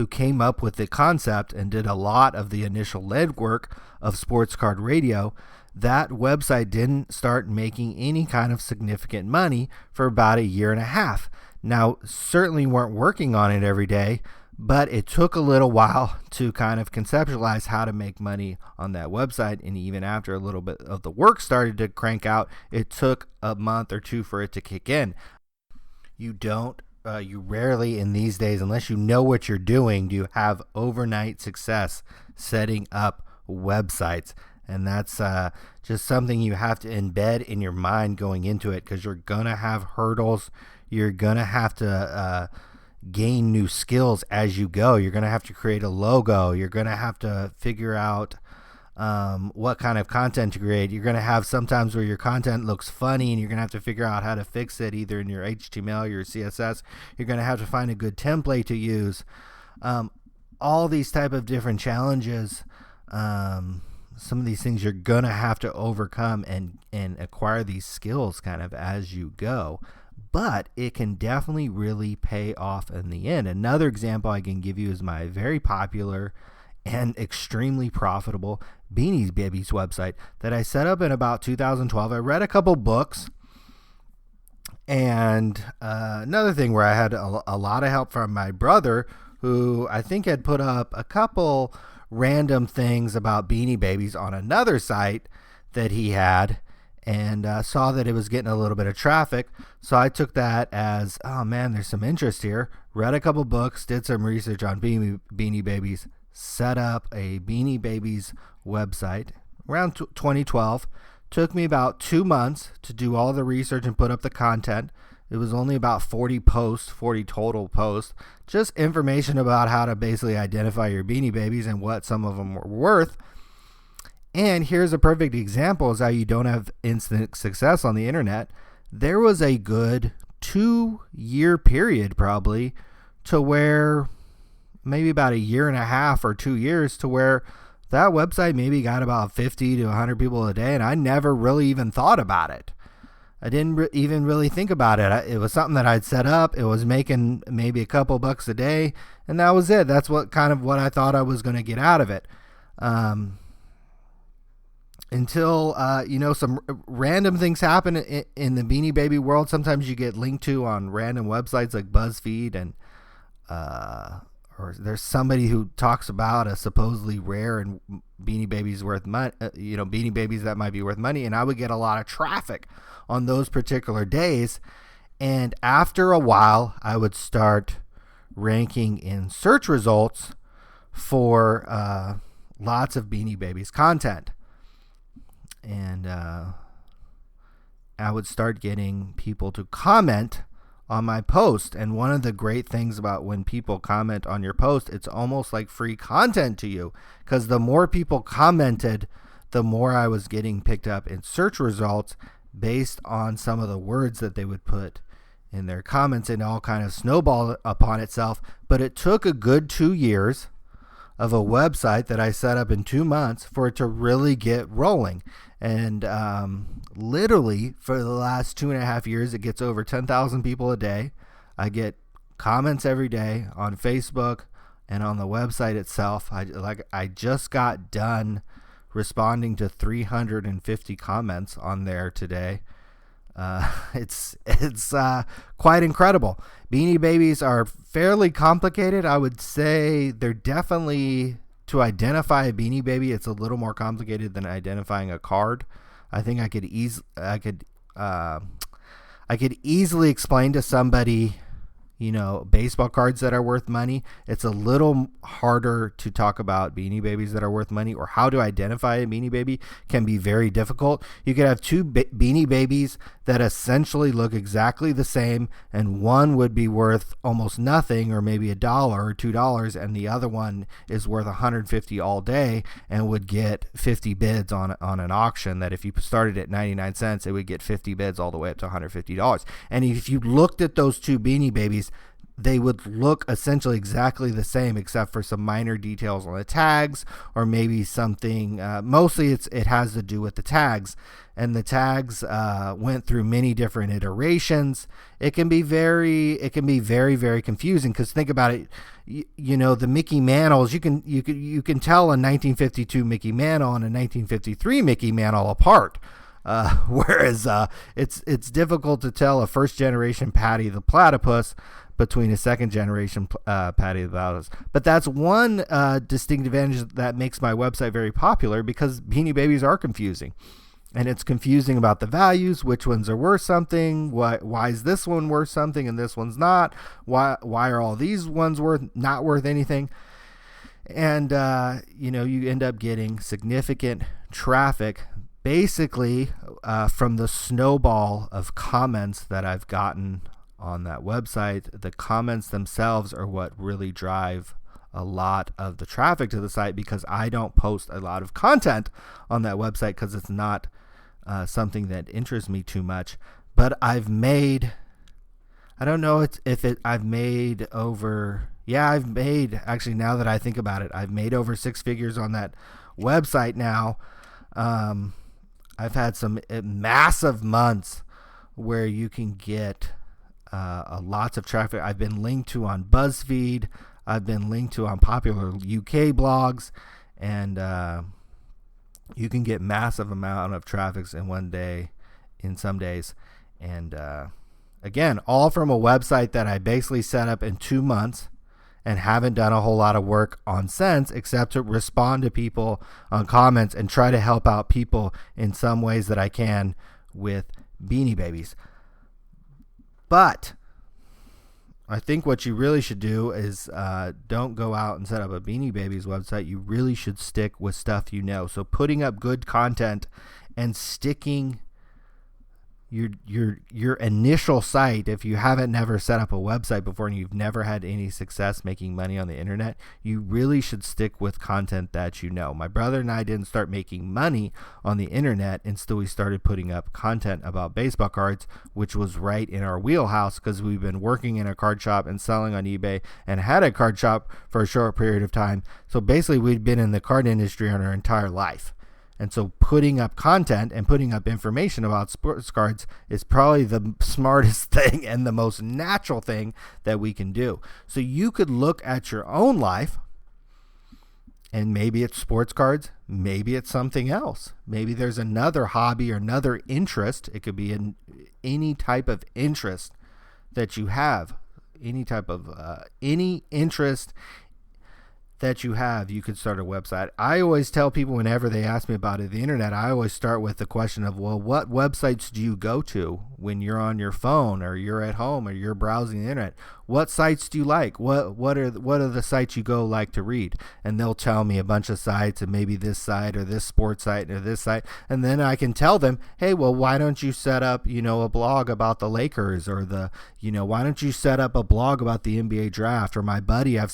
came up with the concept and did a lot of the initial legwork of Sports Card Radio, that website didn't start making any kind of significant money for about a year and a half. Now, certainly weren't working on it every day, but it took a little while to kind of conceptualize how to make money on that website. And even after a little bit of the work started to crank out, it took a month or two for it to kick in. You don't you rarely in these days, unless you know what you're doing, do you have overnight success setting up websites. And that's just something you have to embed in your mind going into it, because you're going to have hurdles. You're going to have to gain new skills as you go. You're going to have to create a logo. You're going to have to figure out what kind of content to create. You're going to have sometimes where your content looks funny and you're going to have to figure out how to fix it, either in your HTML or your CSS. You're going to have to find a good template to use. All these type of different challenges, some of these things you're going to have to overcome and acquire these skills kind of as you go. But it can definitely really pay off in the end. Another example I can give you is my very popular and extremely profitable Beanie Babies website that I set up in about 2012. I read a couple books, and another thing where I had a lot of help from my brother, who I think had put up a couple random things about Beanie Babies on another site that he had, and saw that it was getting a little bit of traffic. So I took that as, oh man, there's some interest here. Read a couple books, did some research on Beanie Babies, set up a Beanie Babies website around 2012. Took me about 2 months to do all the research and put up the content. It was only about 40 total posts, just information about how to basically identify your Beanie Babies and what some of them were worth. And here's a perfect example is how you don't have instant success on the internet. There was a good 2-year period probably to where maybe about a year and a half or 2 years to where that website maybe got about 50 to 100 people a day, and I never really even thought about it. I didn't even really think about it. It was something that I'd set up. It was making maybe a couple bucks a day, and that was it. That's what I thought I was going to get out of it. Until some random things happen in the Beanie Baby world. Sometimes you get linked to on random websites like BuzzFeed, and or there's somebody who talks about a supposedly rare and Beanie Babies worth money. Beanie Babies that might be worth money, and I would get a lot of traffic on those particular days. And after a while, I would start ranking in search results for lots of Beanie Babies content. And I would start getting people to comment on my post. And one of the great things about when people comment on your post, it's almost like free content to you, because the more people commented, the more I was getting picked up in search results based on some of the words that they would put in their comments, and all kind of snowballed upon itself. But it took a good 2 years of a website that I set up in 2 months for it to really get rolling. And literally for the last 2.5 years, it gets over 10,000 people a day. I get comments every day on Facebook and on the website itself. I just got done responding to 350 comments on there today. It's quite incredible. Beanie Babies are fairly complicated. I would say they're definitely, to identify a Beanie Baby, it's a little more complicated than identifying a card. I think I could easily explain to somebody, baseball cards that are worth money. It's a little harder to talk about Beanie Babies that are worth money, or how to identify a Beanie Baby can be very difficult. You could have two Beanie Babies that essentially look exactly the same, and one would be worth almost nothing, or maybe $1 or $2, and the other one is worth $150 all day and would get 50 bids on an auction, that if you started at 99 cents, it would get 50 bids all the way up to $150. And if you looked at those two Beanie Babies, they would look essentially exactly the same, except for some minor details on the tags, or maybe something. Mostly it has to do with the tags, and the tags went through many different iterations. It can be very, very confusing, because think about it. The Mickey Mantles, you can tell a 1952 Mickey Mantle and a 1953 Mickey Mantle apart. Whereas it's difficult to tell a first generation Patty the Platypus between a second generation Patty the Platypus. But that's one distinct advantage that makes my website very popular, because Beanie Babies are confusing. And it's confusing about the values, which ones are worth something, why is this one worth something and this one's not, why are all these ones not worth anything. And you end up getting significant traffic basically from the snowball of comments that I've gotten on that website. The comments themselves are what really drive a lot of the traffic to the site, because I don't post a lot of content on that website because it's not something that interests me too much. But I've made, I've made actually, now that I think about it, I've made over 6 figures on that website now. I've had some massive months where you can get lots of traffic. I've been linked to on BuzzFeed. I've been linked to on popular UK blogs, and you can get massive amount of traffic in one day, in some days. And again, all from a website that I basically set up in 2 months and haven't done a whole lot of work on since, except to respond to people on comments and try to help out people in some ways that I can with Beanie Babies. But I think what you really should do is don't go out and set up a Beanie Babies website. You really should stick with stuff you know. So putting up good content and sticking your initial site, if you haven't never set up a website before and you've never had any success making money on the internet, you really should stick with content that you know. My brother and I didn't start making money on the internet until we started putting up content about baseball cards, which was right in our wheelhouse because we've been working in a card shop and selling on eBay and had a card shop for a short period of time. So basically we'd been in the card industry our entire life. And so putting up content and putting up information about sports cards is probably the smartest thing and the most natural thing that we can do. So you could look at your own life, and maybe it's sports cards, maybe it's something else. Maybe there's another hobby or another interest. It could be any type of interest that you have, any interest that you have, you could start a website. I always tell people whenever they ask me about the internet, I always start with the question of, well, what websites do you go to when you're on your phone or you're at home or you're browsing the internet? What sites do you like? What are the sites you go like to read? And they'll tell me a bunch of sites, and maybe this site or this sports site or this site. And then I can tell them, hey, well, why don't you set up, a blog about the Lakers, or why don't you set up a blog about the NBA draft? Or my buddy, I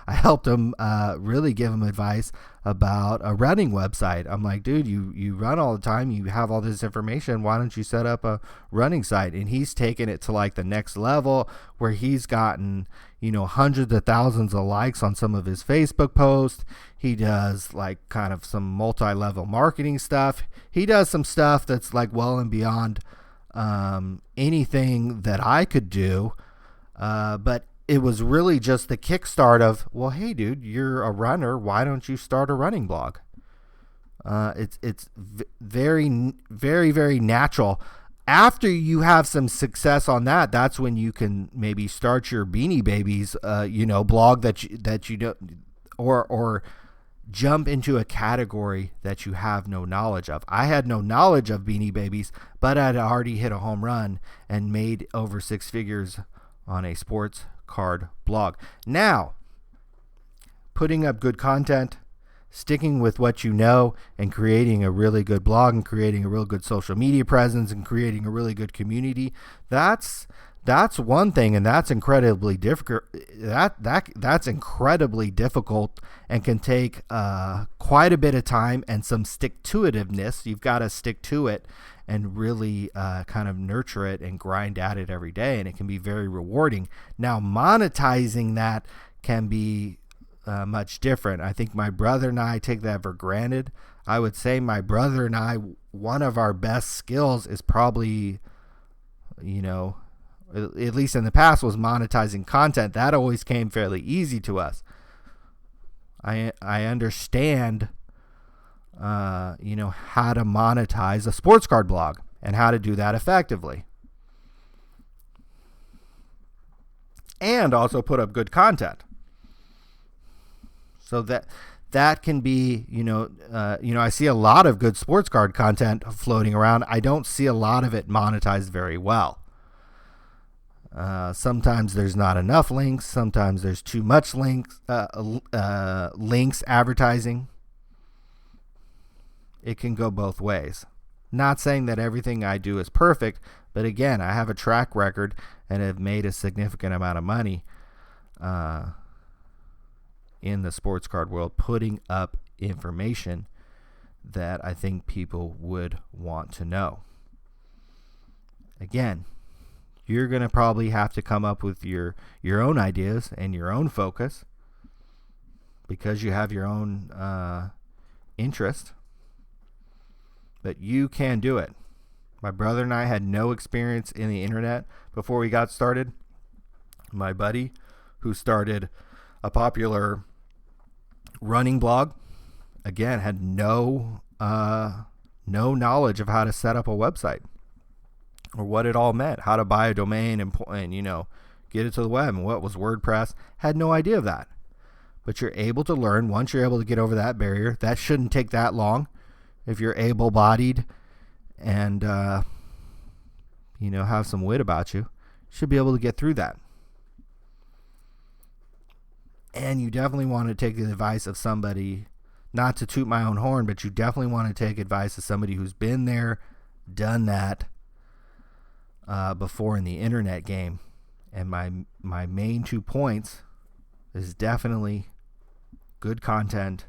helped him really give him advice about a running website. I'm like, dude, you run all the time, you have all this information, why don't you set up a running site? And he's taken it to like the next level, where he's gotten hundreds of thousands of likes on some of his Facebook posts. He does like kind of some multi-level marketing stuff. He does some stuff that's like well and beyond anything that I could do, but it was really just the kickstart of, well, hey, dude, you're a runner. Why don't you start a running blog? It's very, very, very natural. After you have some success on that, that's when you can maybe start your Beanie Babies, blog that you don't, or jump into a category that you have no knowledge of. I had no knowledge of Beanie Babies, but I'd already hit a home run and made over 6 figures on a sports card blog. Now, putting up good content, sticking with what you know, and creating a really good blog and creating a real good social media presence and creating a really good community, that's one thing, and that's incredibly difficult. That's incredibly difficult and can take quite a bit of time and some stick-to-itiveness. You've got to stick to it and really kind of nurture it and grind at it every day, and it can be very rewarding. Now, monetizing that can be much different. I think my brother and I take that for granted. I would say my brother and I, one of our best skills is probably, at least in the past, was monetizing content. That always came fairly easy to us. I understand how to monetize a sports card blog and how to do that effectively, and also put up good content. So that can be, I see a lot of good sports card content floating around. I don't see a lot of it monetized very well. Sometimes there's not enough links. Sometimes there's too much links advertising. It can go both ways. Not saying that everything I do is perfect, but again, I have a track record and have made a significant amount of money in the sports card world, putting up information that I think people would want to know. Again, you're going to probably have to come up with your own ideas and your own focus because you have your own interest. But you can do it. My brother and I had no experience in the internet before we got started. My buddy, who started a popular running blog, again, had no knowledge of how to set up a website or what it all meant, how to buy a domain and get it to the web, and what was WordPress. Had no idea of that. But you're able to learn. Once you're able to get over that barrier, that shouldn't take that long. If you're able-bodied and have some wit about you, should be able to get through that. And you definitely want to take the advice of somebody, not to toot my own horn, but you definitely want to take advice of somebody who's been there, done that before in the internet game. And my main 2 points is definitely good content,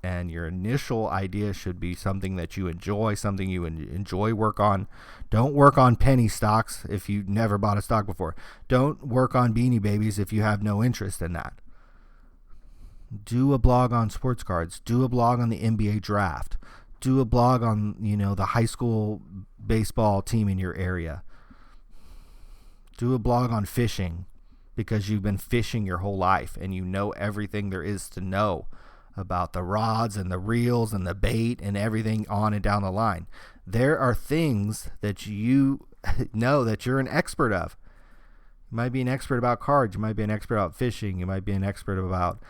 and your initial idea should be something that you enjoy, something you enjoy work on. Don't work on penny stocks if you never bought a stock before. Don't work on Beanie Babies if you have no interest in that. Do a blog on sports cards. Do a blog on the NBA draft. Do a blog on, the high school baseball team in your area. Do a blog on fishing because you've been fishing your whole life and you know everything there is to know about the rods and the reels and the bait and everything on and down the line. There are things that you know that you're an expert of. You might be an expert about cards. You might be an expert about fishing. You might be an expert about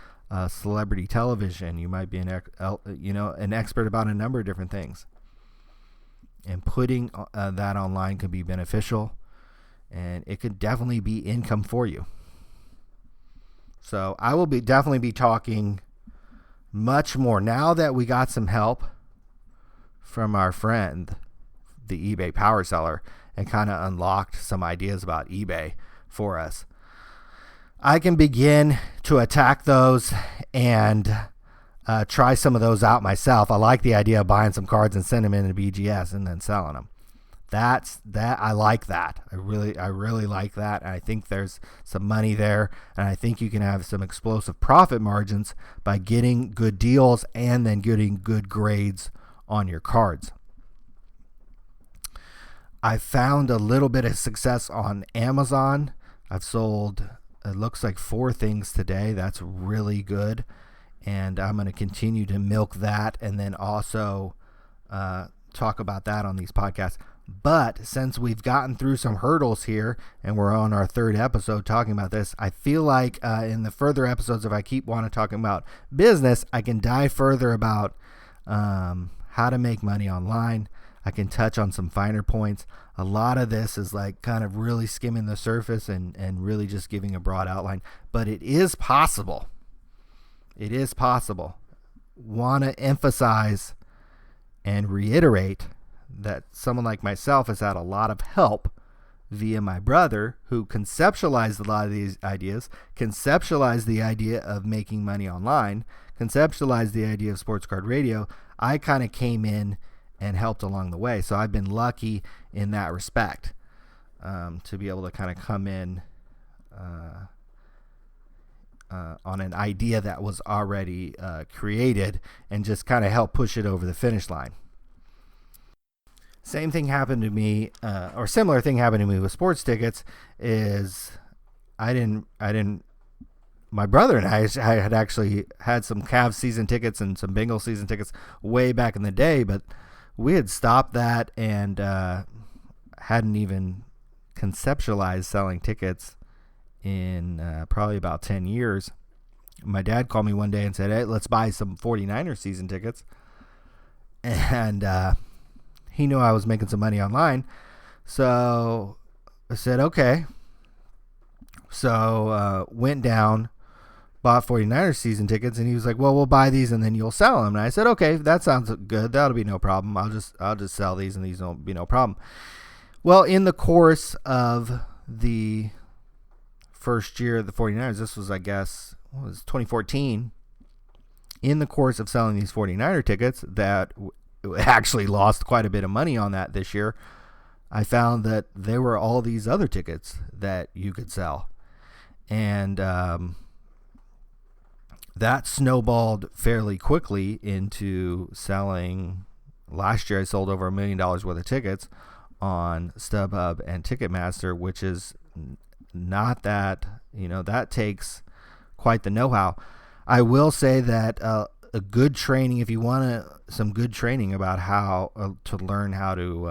celebrity television. You might be an expert about a number of different things. And putting that online can be beneficial, and it could definitely be income for you. So I will definitely be talking much more now that we got some help from our friend, the eBay Powerseller, and kind of unlocked some ideas about eBay for us. I can begin to attack those and try some of those out myself. I like the idea of buying some cards and sending them into BGS and then selling them. I like that. I really like that. And I think there's some money there, and I think you can have some explosive profit margins by getting good deals and then getting good grades on your cards. I found a little bit of success on Amazon. I've sold, it looks like 4 things today. That's really good. And I'm going to continue to milk that and then also talk about that on these podcasts. But since we've gotten through some hurdles here and we're on our 3rd episode talking about this, I feel like in the further episodes, if I keep talking about business, I can dive further about how to make money online. I can touch on some finer points. A lot of this is like kind of really skimming the surface and really just giving a broad outline. But it is possible. It is possible. Want to emphasize and reiterate that someone like myself has had a lot of help via my brother, who conceptualized a lot of these ideas, conceptualized the idea of making money online, conceptualized the idea of sports card radio. I kind of came in and helped along the way. So I've been lucky in that respect to be able to kind of come in on an idea that was already created and just kind of help push it over the finish line. Same thing happened to me, or similar thing happened to me with sports tickets. Is my brother and I had actually had some Cavs season tickets and some Bengals season tickets way back in the day, but we had stopped that and hadn't even conceptualized selling tickets in probably about 10 years. My dad called me one day and said, hey, let's buy some 49ers season tickets. And he knew I was making some money online. So I said, okay. So went down, bought 49ers season tickets, and he was like, well, we'll buy these and then you'll sell them. And I said, okay, that sounds good. That'll be no problem. I'll just sell these and these won't be no problem. Well, in the course of the first year of the 49ers, this was, I guess, what was 2014. In the course of selling these 49er tickets, that actually lost quite a bit of money on that this year, I found that there were all these other tickets that you could sell. And that snowballed fairly quickly into selling. Last year I sold over $1 million worth of tickets on StubHub and Ticketmaster, which is not that, that takes quite the know-how. I will say that a good training, if you want some good training about how to learn how to,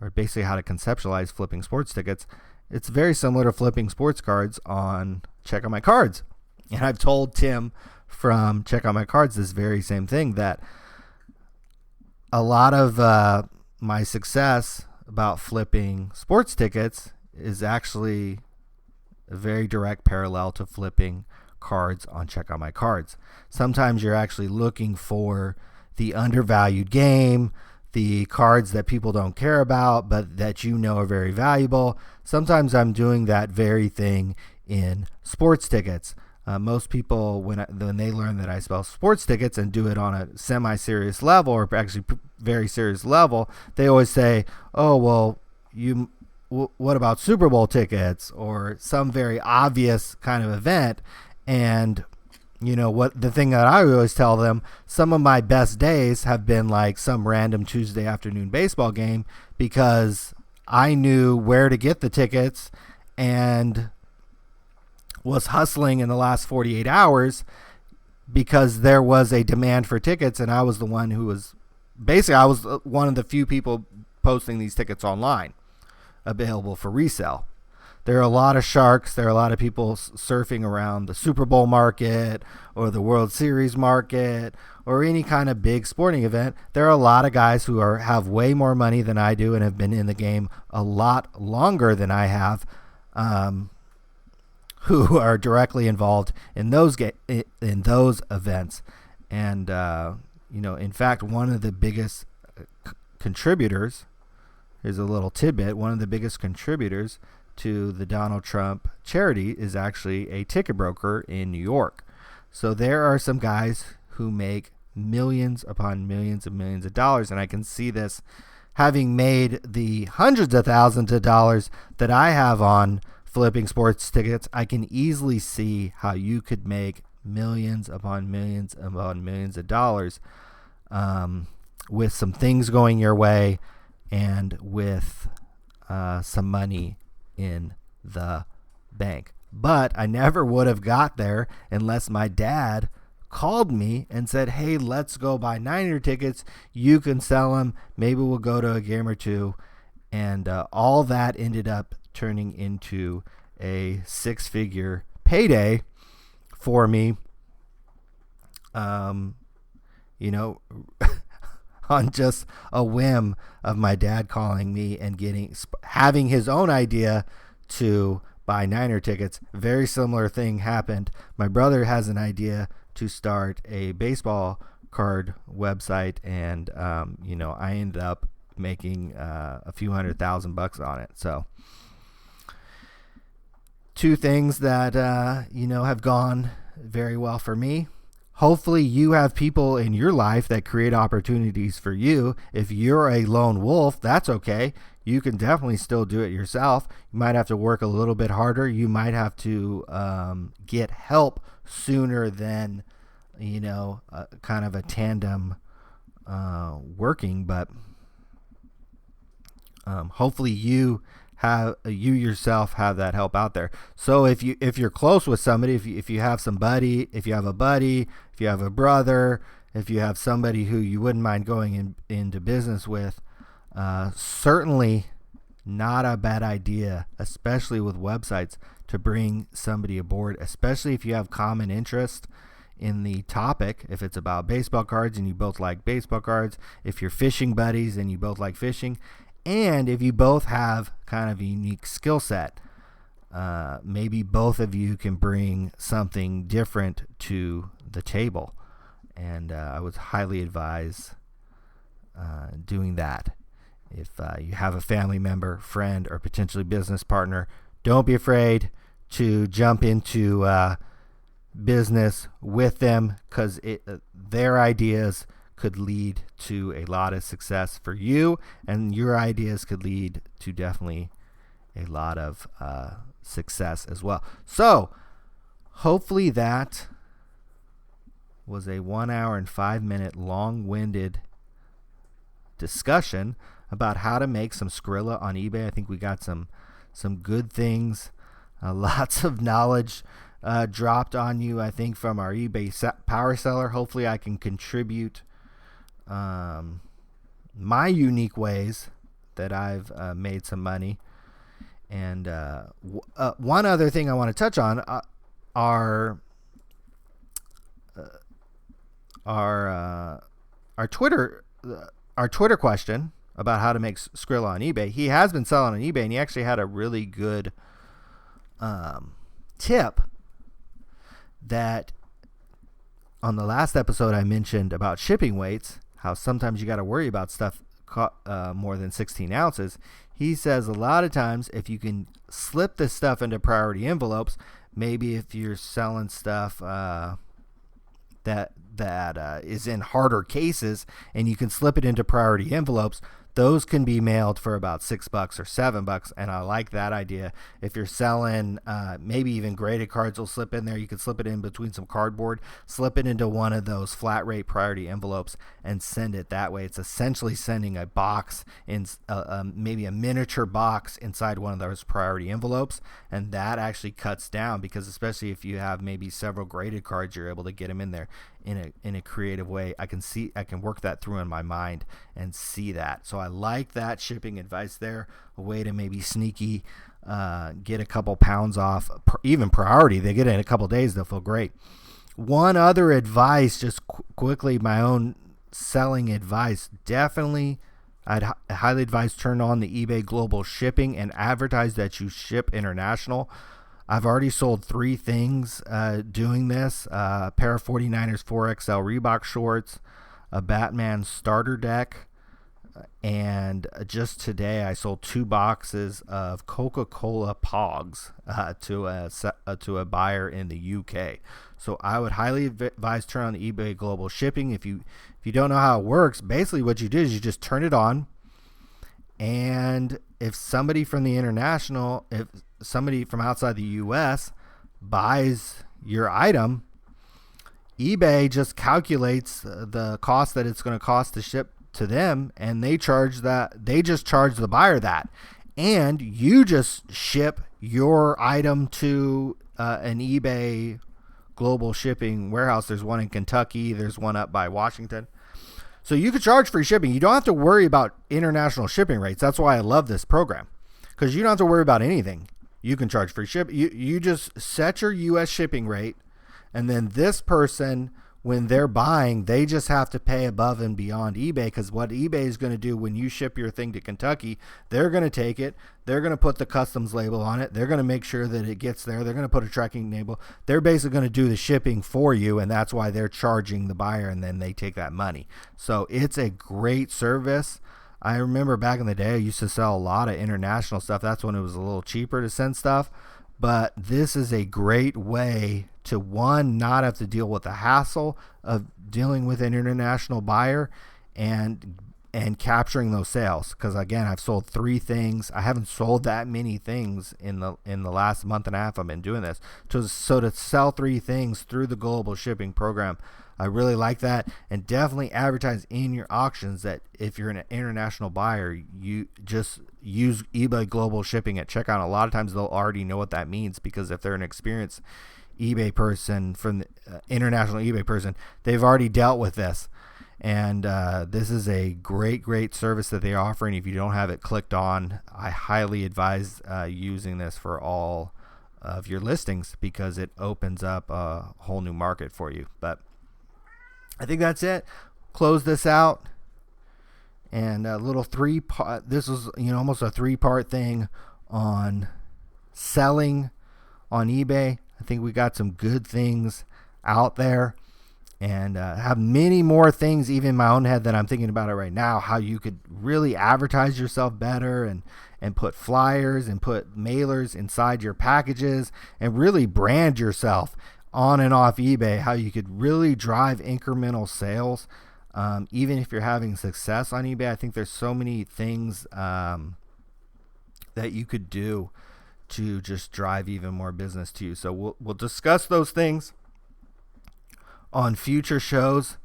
or basically how to conceptualize flipping sports tickets, it's very similar to flipping sports cards on Check Out My Cards. And I've told Tim from Check Out My Cards this very same thing, that a lot of my success about flipping sports tickets is actually a very direct parallel to flipping cards on Check Out My Cards. Sometimes you're actually looking for the undervalued game, the cards that people don't care about but that are very valuable. Sometimes I'm doing that very thing in sports tickets. Most people, when they learn that I sell sports tickets and do it on a semi-serious level, or actually very serious level, they always say, oh, well, what about Super Bowl tickets or some very obvious kind of event? And what the thing that I always tell them, some of my best days have been like some random Tuesday afternoon baseball game, because I knew where to get the tickets and was hustling in the last 48 hours because there was a demand for tickets, and I was the one who was I was one of the few people posting these tickets online available for resale. There are a lot of sharks. There are a lot of people surfing around the Super Bowl market or the World Series market or any kind of big sporting event. There are a lot of guys who have way more money than I do and have been in the game a lot longer than I have, who are directly involved in those events. And in fact, one of the biggest contributors, here's a little tidbit, one of the biggest contributors to the Donald Trump charity is actually a ticket broker in New York. So there are some guys who make millions upon millions and millions of dollars, and I can see this having made the hundreds of thousands of dollars that I have on flipping sports tickets. I can easily see how you could make millions upon millions upon millions of dollars with some things going your way and with some money in the bank. But I never would have got there unless my dad called me and said, hey, let's go buy Niner tickets. You can sell them. Maybe we'll go to a game or two. And all that ended up turning into a 6-figure payday for me. On just a whim of my dad calling me and having his own idea to buy Niner tickets. Very similar thing happened. My brother has an idea to start a baseball card website, and I ended up making a few $100,000 on it. So two things that have gone very well for me. Hopefully you have people in your life that create opportunities for you. If you're a lone wolf, that's okay. You can definitely still do it yourself. You might have to work a little bit harder. You might have to get help sooner than, kind of a tandem working. But hopefully you yourself have that help out there. So if you're close with somebody, if you have somebody, if you have a buddy, if you have a brother, if you have somebody who you wouldn't mind going into business with, certainly not a bad idea, especially with websites, to bring somebody aboard, especially if you have common interest. in the topic. If it's about baseball cards and you both like baseball cards, if you're fishing buddies and you both like fishing, and if you both have kind of a unique skill set, maybe both of you can bring something different to the table. And I would highly advise doing that. If you have a family member, friend, or potentially business partner, don't be afraid to jump into business with them, because their ideas could lead to a lot of success for you, and your ideas could lead to definitely a lot of success as well. So hopefully that was a 1 hour and 5 minute long-winded discussion about how to make some Skrilla on eBay. I think we got some good things, lots of knowledge dropped on you, I think, from our eBay Powerseller. Hopefully I can contribute my unique ways that I've made some money. And one other thing I want to touch on are our Twitter question about how to make Skrilla on eBay. He has been selling on eBay, and he actually had a really good tip that on the last episode I mentioned about shipping weights, how sometimes you got to worry about stuff more than 16 ounces. He says a lot of times if you can slip this stuff into priority envelopes, maybe if you're selling stuff that is in harder cases, and you can slip it into priority envelopes, those can be mailed for about $6 or $7, and I like that idea. If you're selling maybe even graded cards will slip in there. You can slip it in between some cardboard, slip it into one of those flat rate priority envelopes, and send it that way. It's essentially sending a box in maybe a miniature box inside one of those priority envelopes, and that actually cuts down, because especially if you have maybe several graded cards, you're able to get them in there in a creative way. I can work that through in my mind and see that. So I like that shipping advice there. A way to maybe sneaky get a couple pounds off, even priority. They get it in a couple days, they'll feel great. One other advice, just quickly, my own selling advice, definitely I'd highly advise turn on the eBay global shipping and advertise that you ship international. I've already sold 3 things doing this. A pair of 49ers 4XL Reebok shorts, a Batman starter deck, and just today I sold 2 boxes of Coca-Cola Pogs to a buyer in the UK. So I would highly advise turn on the eBay global shipping. If you don't know how it works, basically what you do is you just turn it on, and if somebody from the international, if somebody from outside the US buys your item, eBay just calculates the cost that it's going to cost to ship to them, and they just charge the buyer that, and you just ship your item to an eBay global shipping warehouse. There's one in Kentucky, there's one up by Washington. So you could charge free shipping. You don't have to worry about international shipping rates. That's why I love this program, because you don't have to worry about anything. You can charge free shipping. You just set your US shipping rate, and then this person, when they're buying, they just have to pay above and beyond eBay, because what eBay is going to do when you ship your thing to Kentucky, they're going to take it, they're going to put the customs label on it, they're going to make sure that it gets there, they're going to put a tracking label, they're basically going to do the shipping for you, and that's why they're charging the buyer, and then they take that money. So it's a great service. I remember back in the day I used to sell a lot of international stuff. That's when it was a little cheaper to send stuff. But this is a great way to, one, not have to deal with the hassle of dealing with an international buyer and capturing those sales. Because again, I've sold 3 things. I haven't sold that many things in the last month and a half I've been doing this. So to sell 3 things through the global shipping program, I really like that. And definitely advertise in your auctions that if you're an international buyer, you just use eBay global shipping at checkout. A lot of times they'll already know what that means, because if they're an experienced eBay person, from the international eBay person, they've already dealt with this. And this is a great service that they offer. And if you don't have it clicked on, I highly advise using this for all of your listings, because it opens up a whole new market for you. But I think that's it. Close this out. And a little three-part, this was, almost a three-part thing on selling on eBay. I think we got some good things out there, and have many more things even in my own head that I'm thinking about it right now, how you could really advertise yourself better and put flyers and put mailers inside your packages and really brand yourself on and off eBay, how you could really drive incremental sales. Even if you're having success on eBay, I think there's so many things that you could do to just drive even more business to you. So we'll discuss those things on future shows.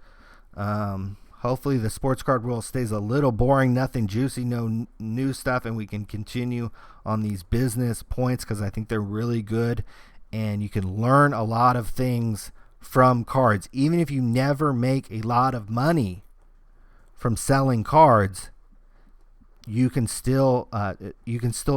Hopefully the sports card world stays a little boring, nothing juicy, no new stuff, and we can continue on these business points, because I think they're really good, and you can learn a lot of things from cards. Even if you never make a lot of money from selling cards, you can still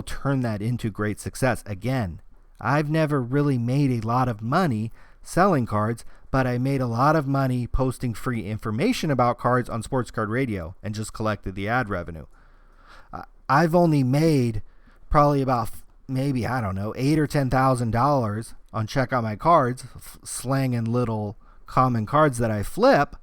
turn that into great success. Again, I've never really made a lot of money selling cards, but I made a lot of money posting free information about cards on Sports Card Radio and just collected the ad revenue. I've only made probably about maybe, I don't know, $8,000 or $10,000 on Check Out My Cards, slanging little common cards that I flip.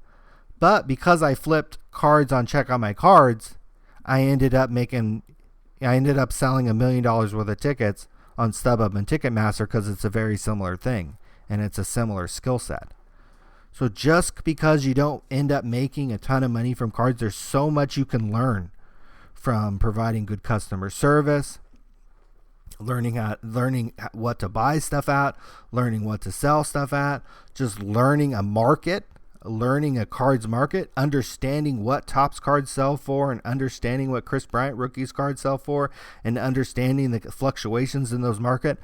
But because I flipped cards on Check Out My Cards, I ended up selling $1 million worth of tickets on StubHub and Ticketmaster, because it's a very similar thing and it's a similar skill set. So just because you don't end up making a ton of money from cards, there's so much you can learn from providing good customer service, learning what to buy stuff at, learning what to sell stuff at, just learning a market, learning a cards market, understanding what Topps cards sell for, and understanding what Chris Bryant rookies cards sell for, and understanding the fluctuations in those market.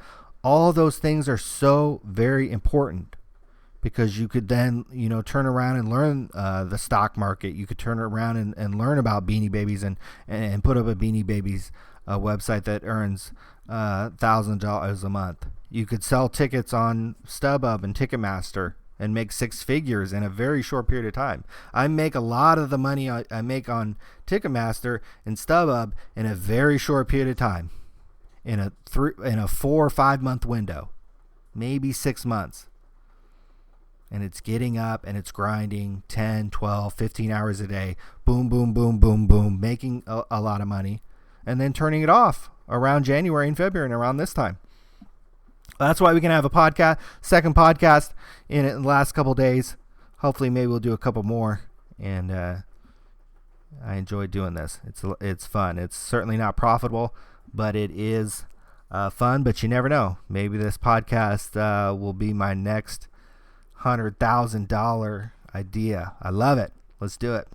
All those things are so very important, because you could then, turn around and learn the stock market. You could turn around and learn about Beanie Babies and put up a Beanie Babies website that earns $1,000 a month. You could sell tickets on StubHub and Ticketmaster and make six figures in a very short period of time. I make a lot of the money I make on Ticketmaster and StubHub in a very short period of time, in a 4 or 5 month window, maybe 6 months. And it's getting up and it's grinding 10, 12, 15 hours a day. Boom, boom, boom, boom, boom, making a lot of money, and then turning it off around January and February and around this time. That's why we can have a second podcast in the last couple of days. Hopefully, maybe we'll do a couple more. And I enjoy doing this. It's fun. It's certainly not profitable, but it is fun. But you never know. Maybe this podcast will be my next $100,000 idea. I love it. Let's do it.